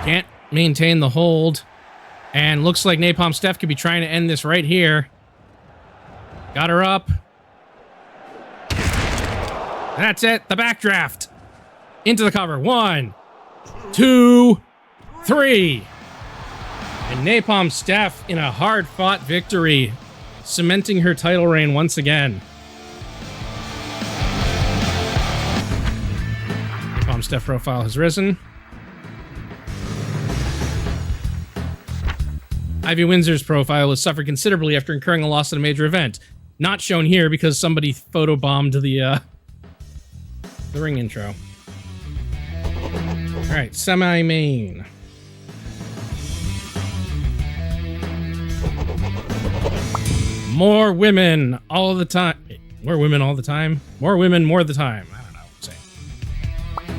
S1: Can't maintain the hold. And looks like Napalm Steph could be trying to end this right here. Got her up. That's it. The backdraft. Into the cover. 1, 2, 3. And Napalm Steph in a hard-fought victory, cementing her title reign once again. Napalm Steph profile has risen. Ivy Windsor's profile has suffered considerably after incurring a loss at a major event. Not shown here because somebody photobombed the ring intro. All right, semi-main. More women all the time. More women all the time? More women more the time. I don't know what I'm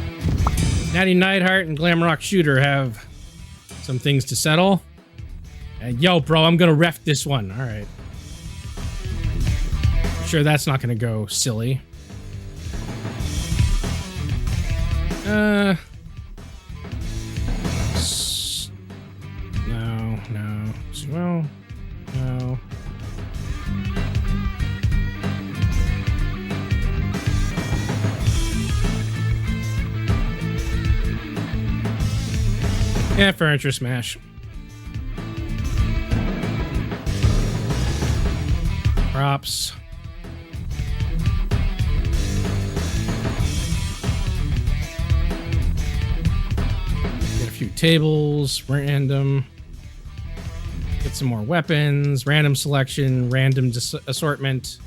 S1: saying. Natty Neidhart and Glamrock Shooter have some things to settle. Yo, bro, I'm gonna ref this one. All right. I'm sure that's not gonna go silly. No. Well, no. Yeah, furniture smash. Props. Get a few tables, random. Get some more weapons, random selection, random assortment.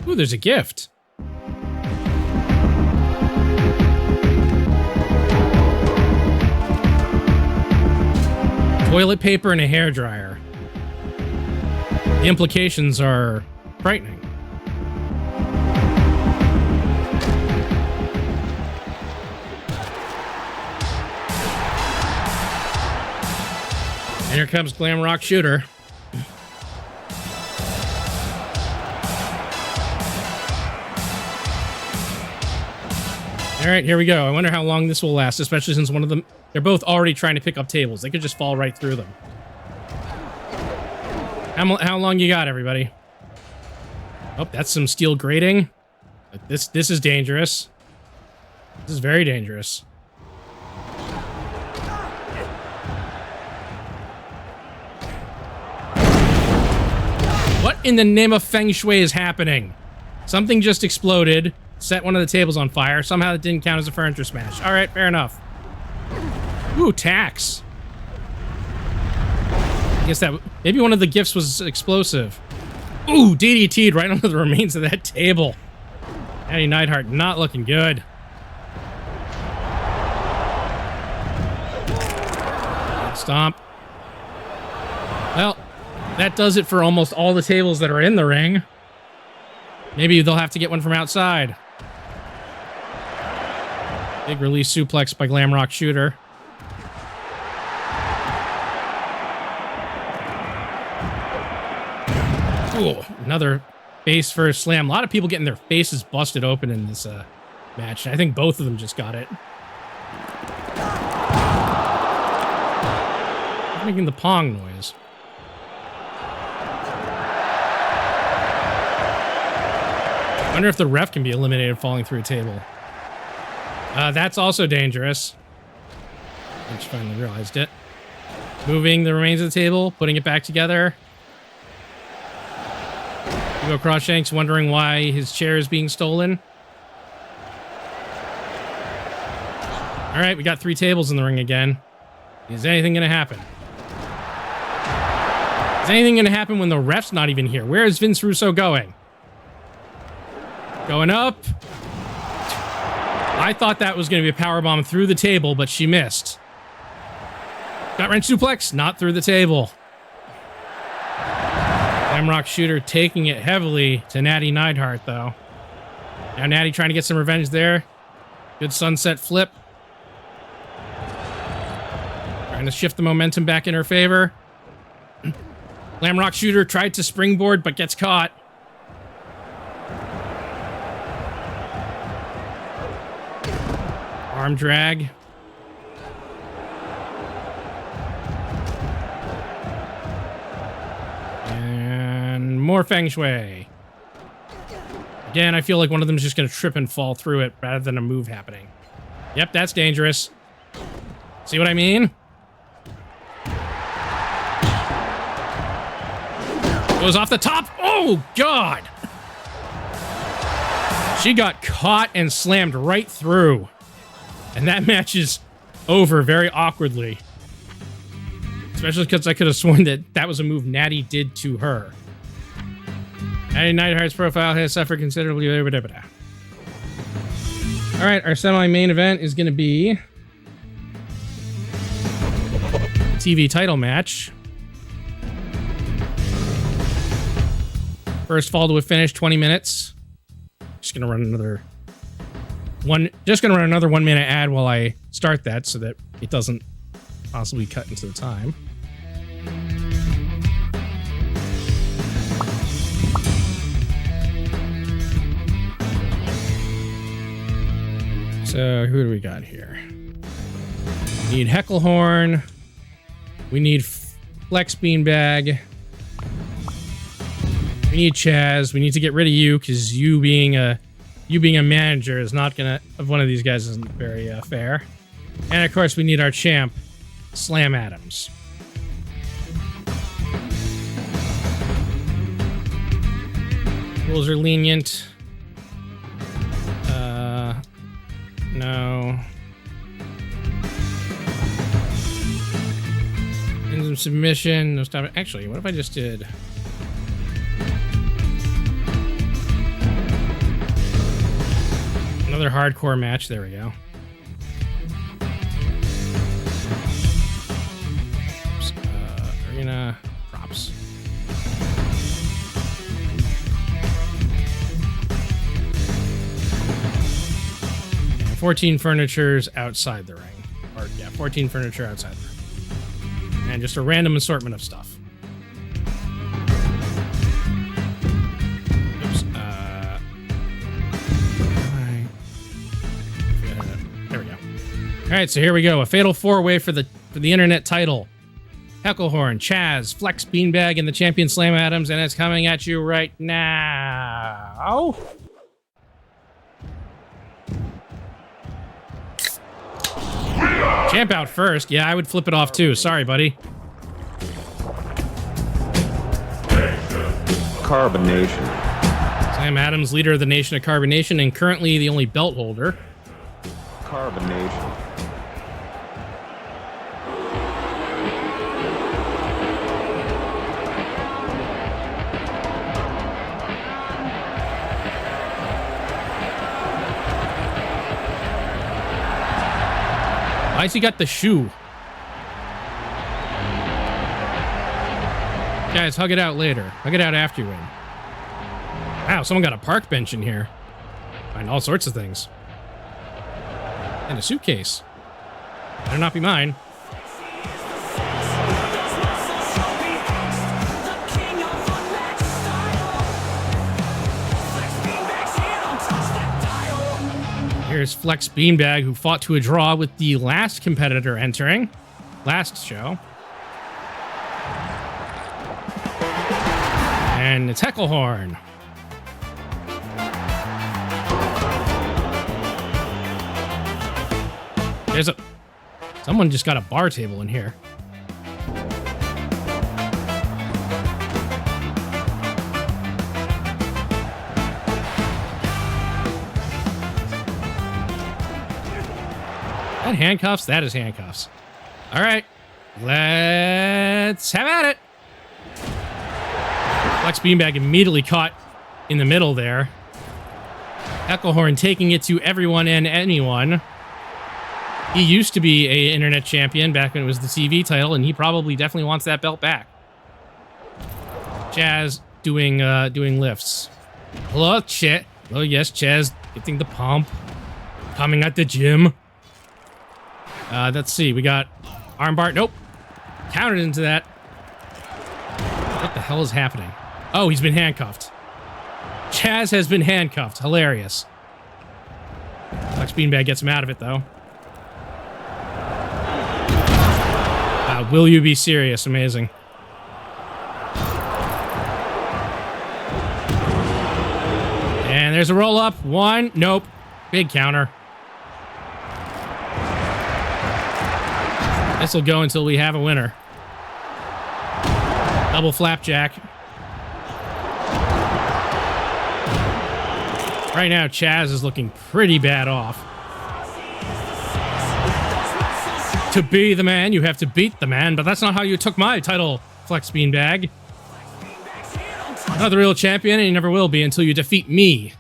S1: Ooh, there's a gift. Toilet paper and a hairdryer. The implications are frightening. And here comes Glamrock Shooter. All right, here we go. I wonder how long this will last, especially since one of them... They're both already trying to pick up tables. They could just fall right through them. How long you got, everybody? Oh, that's some steel grating. This is dangerous. This is very dangerous. What in the name of Feng Shui is happening? Something just exploded, set one of the tables on fire. Somehow it didn't count as a furniture smash. All right, fair enough. Ooh, tax. I guess that... Maybe one of the gifts was explosive. Ooh, DDT'd right onto the remains of that table. Natty Neidhart not looking good. Stomp. Well, that does it for almost all the tables that are in the ring. Maybe they'll have to get one from outside. Big release suplex by Glamrock Shooter. Ooh, another face first slam. A lot of people getting their faces busted open in this match. I think both of them just got it. Making the pong noise. I wonder if the ref can be eliminated falling through a table. That's also dangerous. I just finally realized it. Moving the remains of the table, putting it back together. Hugo Crawshanks wondering why his chair is being stolen. All right, we got 3 tables in the ring again. Is anything going to happen? Is anything going to happen when the ref's not even here? Where is Vince Russo going? Going up. I thought that was going to be a powerbomb through the table, but she missed. Gut wrench suplex, not through the table. Glamrock Shooter taking it heavily to Natty Neidhart, though. Now Natty trying to get some revenge there. Good sunset flip. Trying to shift the momentum back in her favor. Glamrock Shooter tried to springboard, but gets caught. Arm drag. And more Feng Shui. Again, I feel like one of them is just going to trip and fall through it rather than a move happening. Yep, that's dangerous. See what I mean? Goes off the top. Oh, God. She got caught and slammed right through. And that match is over very awkwardly. Especially because I could have sworn that that was a move Natty did to her. Natty Neidhart's profile has suffered considerably. Alright, our semi-main event is going to be TV title match. First fall to a finish, 20 minutes. Just gonna run another 1 minute ad while I start that so that it doesn't possibly cut into the time. So who do we got here? We need Hecklehorn. We need Flex Beanbag. We need Chaz. We need to get rid of you because you being a manager is not gonna of one of these guys isn't very fair. And of course we need our champ, Slam Adams. Rules are lenient. No. End submission. No stop. Actually, what if I just did? Another hardcore match. There we go. Oops, arena props. 14 furnitures outside the ring. Or, yeah, 14 furniture outside the ring. And just a random assortment of stuff. Oops. Alright. There we go. Alright, so here we go. A fatal four-way for the internet title. Hecklehorn, Chaz, Flex Beanbag, and the champion Slam Adams, and it's coming at you right now. Champ out first. Yeah, I would flip it off too. Sorry, buddy.
S2: Carbonation.
S1: Slam Adams, leader of the Nation of Carbonation, and currently the only belt holder.
S2: Carbonation.
S1: Why's he got the shoe? Guys, hug it out later. Hug it out after you win. Wow, someone got a park bench in here. Find all sorts of things. And a suitcase. Better not be mine. Here's Flex Beanbag, who fought to a draw with the last competitor entering. Last show. And it's Hecklehorn. There's someone just got a bar table in here. That handcuffs? That is handcuffs. All right. Let's have at it. Flex Beanbag immediately caught in the middle there. Hecklehorn taking it to everyone and anyone. He used to be an internet champion back when it was the TV title, and he probably definitely wants that belt back. Chaz doing lifts. Hello, Chaz. Oh, yes, Chaz getting the pump. Coming at the gym. Let's see. We got armbar. Nope. Counted into that. What the hell is happening? Oh, he's been handcuffed. Chaz has been handcuffed. Hilarious. Flex Beanbag gets him out of it, though. Will you be serious? Amazing. And there's a roll up. One. Nope. Big counter. This will go until we have a winner. Double flapjack. Right now, Chaz is looking pretty bad off. To be the man, you have to beat the man, but that's not how you took my title, Flex Beanbag. Not the real champion, and you never will be until you defeat me.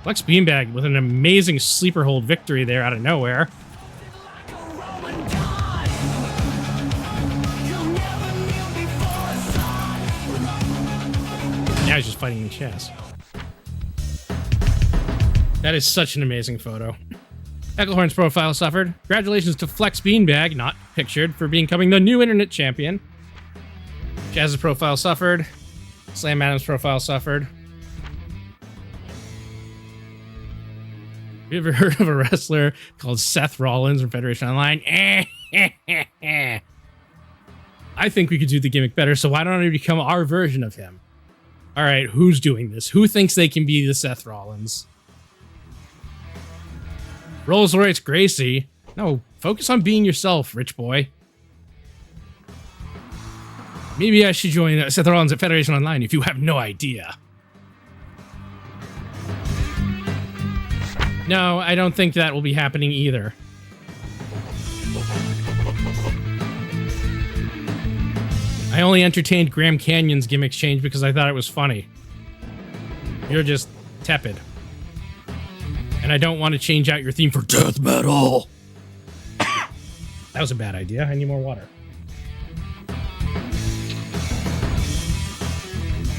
S1: Flex Beanbag with an amazing sleeper hold victory there out of nowhere. Now he's just fighting in chess. That is such an amazing photo. Eckelhorn's profile suffered. Congratulations to Flex Beanbag, not pictured, for becoming the new internet champion. Jazz's profile suffered. Slam Adam's profile suffered. Have you ever heard of a wrestler called Seth Rollins from Federation Online? I think we could do the gimmick better, so why don't I become our version of him? All right, who's doing this? Who thinks they can be the Seth Rollins? Rolls Royce Gracie. No, focus on being yourself, rich boy. Maybe I should join Seth Rollins at Federation Online if you have no idea. No, I don't think that will be happening either. I only entertained Graham Canyon's gimmick change because I thought it was funny. You're just tepid. And I don't want to change out your theme for death metal. That was a bad idea. I need more water.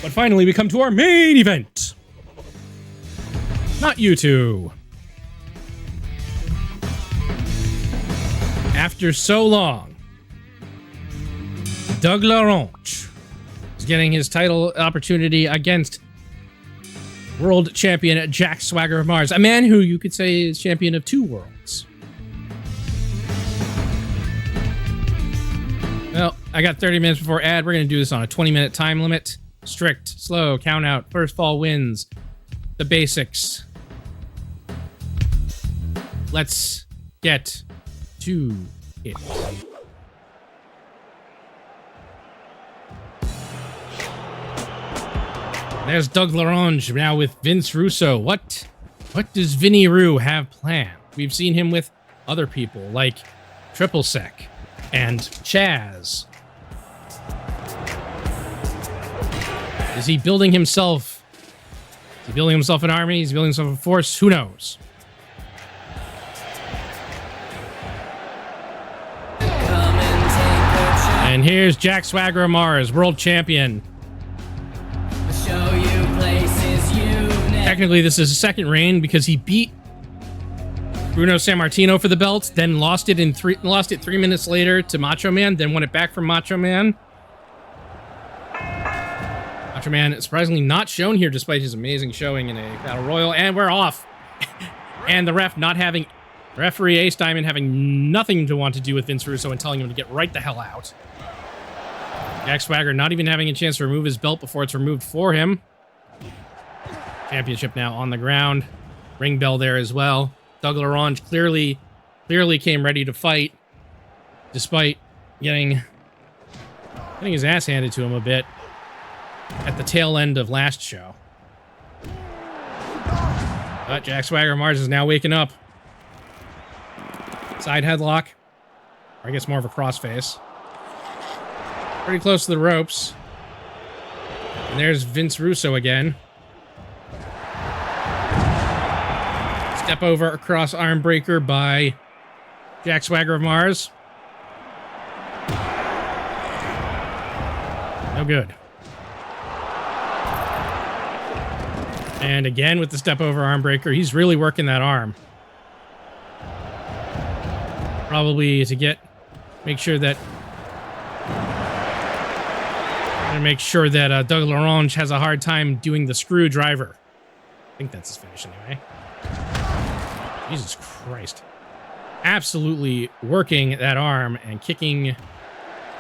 S1: But finally, we come to our main event. Not you two. After so long, Doug LaRange is getting his title opportunity against world champion Jack Swagger of Mars, a man who you could say is champion of two worlds. Well, I got 30 minutes before ad. We're going to do this on a 20-minute time limit. Strict, slow, count out, first fall wins, the basics. Let's get to it. There's Doug LaRange now with Vince Russo. What does Vinny Roo have planned? We've seen him with other people like Triple Sec and Chaz. Is he building himself? Is he building himself an army? Is he building himself a force? Who knows? And here's Jack Swagger of Mars, world champion. Technically, this is his second reign because he beat Bruno Sammartino for the belt, then lost it 3 minutes later to Macho Man, then won it back from Macho Man. Macho Man is surprisingly not shown here despite his amazing showing in a Battle Royal, and we're off. And the referee Ace Diamond having nothing to want to do with Vince Russo and telling him to get right the hell out. Jack Swagger not even having a chance to remove his belt before it's removed for him. Championship now on the ground. Ring bell there as well. Doug LaRange clearly came ready to fight, despite getting his ass handed to him a bit at the tail end of last show. But Jack Swagger Mars is now waking up. Side headlock. Or I guess more of a crossface. Pretty close to the ropes. And there's Vince Russo again. Step over across arm breaker by Jack Swagger of Mars. No good. And again with the step over arm breaker, he's really working that arm. Probably to make sure that Doug LaRange has a hard time doing the screwdriver. I think that's his finish anyway. Jesus Christ. Absolutely working that arm and kicking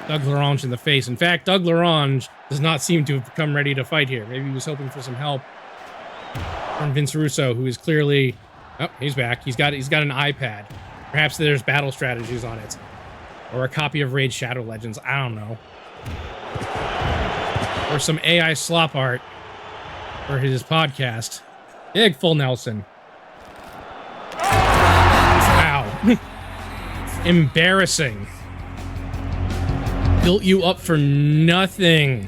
S1: Doug LaRange in the face. In fact, Doug LaRange does not seem to have come ready to fight here. Maybe he was hoping for some help from Vince Russo, who is clearly... Oh, he's back. He's got an iPad. Perhaps there's battle strategies on it. Or a copy of Raid Shadow Legends. I don't know. Or some AI slop art for his podcast. Big full Nelson. Wow. Embarrassing. Built you up for nothing.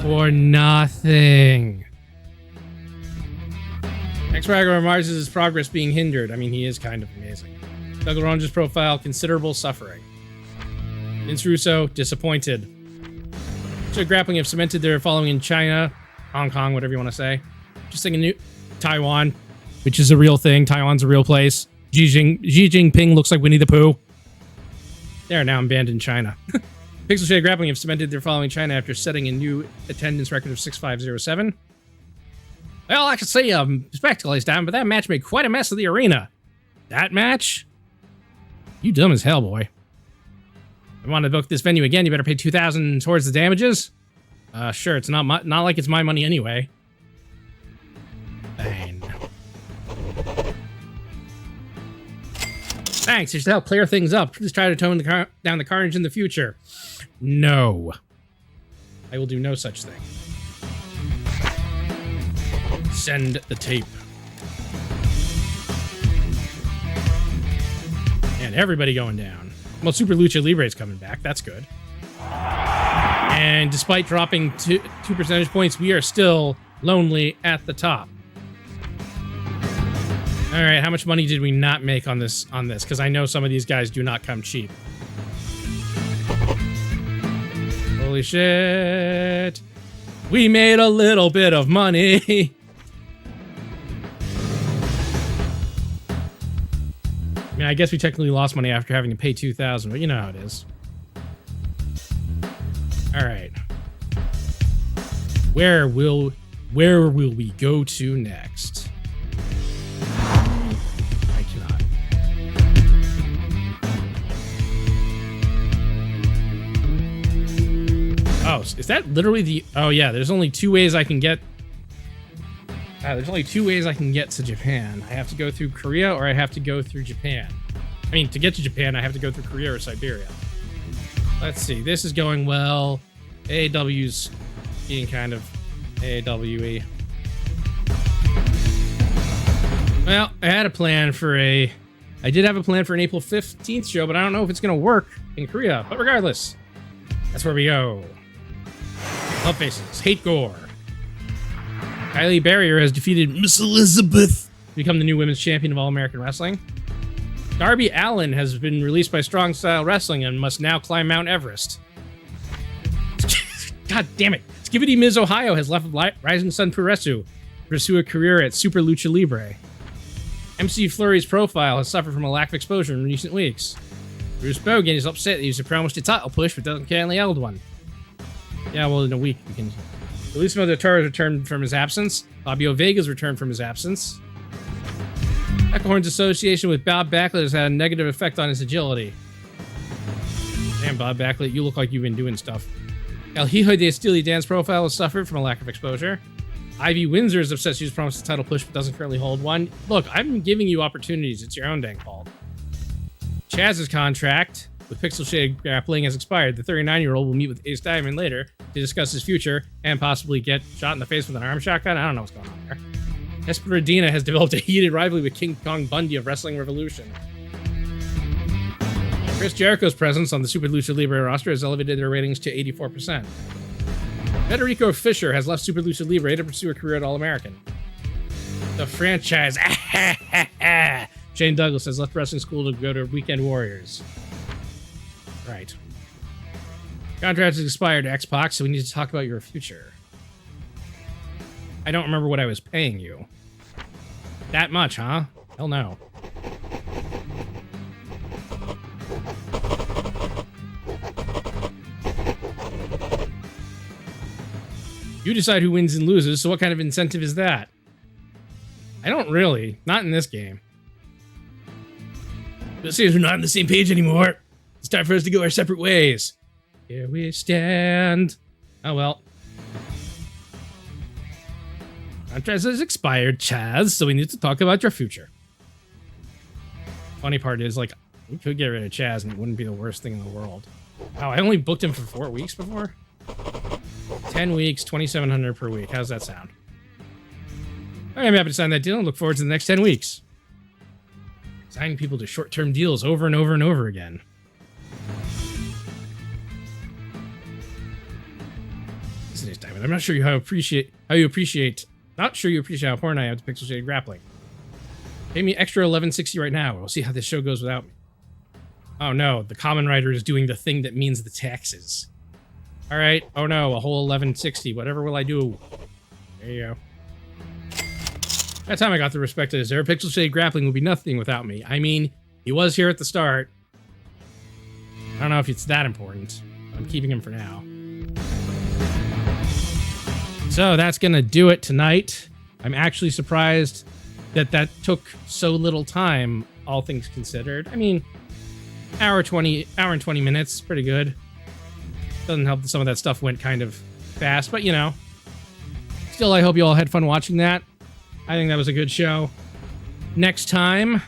S1: For nothing. X-Fragger remarks his progress being hindered. I mean, he is kind of amazing. Doug Larange's profile, considerable suffering. Vince Russo, disappointed. So Grappling have cemented their following in China, Hong Kong, whatever you want to say. Just thinking new Taiwan, which is a real thing. Taiwan's a real place. Xi Jinping looks like Winnie the Pooh. They are now abandoned China. Pixel Shade Grappling have cemented their following in China after setting a new attendance record of 6,507. Well, I could say spectacle is down, but that match made quite a mess of the arena. That match? You dumb as hell, boy. If you want to book this venue again, you better pay $2,000 towards the damages. Sure, it's not like it's my money anyway. Fine. Thanks, just to help clear things up. Just try to tone down the carnage in the future. No. I will do no such thing. Send the tape. And everybody going down. Well, Super Lucha Libre is coming back. That's good. And despite dropping two percentage points, we are still lonely at the top. All right, how much money did we not make on this? Because I know some of these guys do not come cheap. Holy shit. We made a little bit of money. I mean, I guess we technically lost money after having to pay $2,000, but you know how it is. All right. Where will we go to next? I cannot. Oh, is that literally the... Oh, yeah, there's only two ways I can get... there's only two ways I can get to Japan. I have to go through Korea or I have to go through Japan. I mean, to get to Japan, I have to go through Korea or Siberia. Let's see. This is going well. AAW's being kind of AAWE. Well, I had a plan for I did have a plan for an April 15th show, but I don't know if it's going to work in Korea. But regardless, that's where we go. Love Faces. Hate Gore. Kylie Barrier has defeated Miss Elizabeth to become the new women's champion of All American Wrestling. Darby Allin has been released by Strong Style Wrestling and must now climb Mount Everest. God damn it. Skibidi Miz Ohio has left Rising Sun Puresu to pursue a career at Super Lucha Libre. MC Flurry's profile has suffered from a lack of exposure in recent weeks. Bruce Bogan is upset that he was promised a title push but doesn't currently held one. Yeah, well, in a week we can... Luismo Del Toro has returned from his absence. Fabio Vega's returned from his absence. Eckhorn's association with Bob Backlund has had a negative effect on his agility. Damn, Bob Backlund, you look like you've been doing stuff. El Hijo de Estili Dan's profile has suffered from a lack of exposure. Ivy Windsor is upset she was promised a title push but doesn't currently hold one. Look, I'm giving you opportunities. It's your own dang fault. Chaz's contract with Pixel Shade Grappling has expired. The 39-year-old will meet with Ace Diamond later to discuss his future and possibly get shot in the face with an arm shotgun. I don't know what's going on there. Esperadina has developed a heated rivalry with King Kong Bundy of Wrestling Revolution. Chris Jericho's presence on the Super Lucha Libre roster has elevated their ratings to 84%. Federico Fischer has left Super Lucha Libre to pursue a career at All-American. The franchise... Shane Douglas has left wrestling school to go to Weekend Warriors. Right. Contract has expired, X-Pac, so we need to talk about your future. I don't remember what I was paying you. That much, huh? Hell no. You decide who wins and loses, so what kind of incentive is that? I don't really. Not in this game. It seems we're not on the same page anymore. It's time for us to go our separate ways. Here we stand. Oh well. Contract has expired, Chaz, so we need to talk about your future. Funny part is, like, we could get rid of Chaz and it wouldn't be the worst thing in the world. Wow, I only booked him for 4 weeks before? 10 weeks, 2,700 per week. How's that sound? I'm happy to sign that deal and look forward to the next 10 weeks. Signing people to short-term deals over and over and over again. Diamond. I'm not sure how you appreciate how important I am to Pixel Shaded Grappling. Pay me extra $11.60 right now. We'll see how this show goes without me. Oh no, the Common Writer is doing the thing that means the taxes. All right. Oh no, a whole $11.60. Whatever will I do? There you go. That time I got the respect that is there. Pixel Shaded Grappling would be nothing without me. I mean, he was here at the start. I don't know if it's that important. I'm keeping him for now. So that's going to do it tonight. I'm actually surprised that took so little time, all things considered. I mean, hour and 20 minutes, pretty good. Doesn't help that some of that stuff went kind of fast, but you know. Still, I hope you all had fun watching that. I think that was a good show. Next time,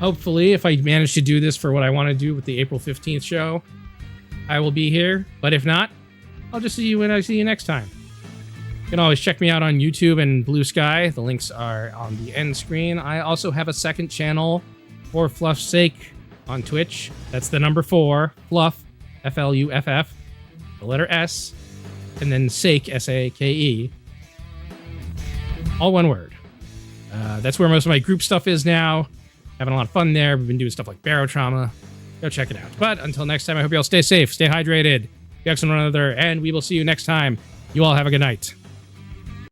S1: hopefully, if I manage to do this for what I want to do with the April 15th show, I will be here. But if not, I'll just see you when I see you next time. You can always check me out on YouTube and Blue Sky. The links are on the end screen. I also have a second channel for Fluff's sake on Twitch. That's the number 4, Fluff, F-L-U-F-F, the letter S, and then sake, S-A-K-E. All one word. That's where most of my group stuff is now. Having a lot of fun there. We've been doing stuff like Barotrauma. Go check it out. But until next time, I hope you all stay safe, stay hydrated, be excellent to one another, and we will see you next time. You all have a good night.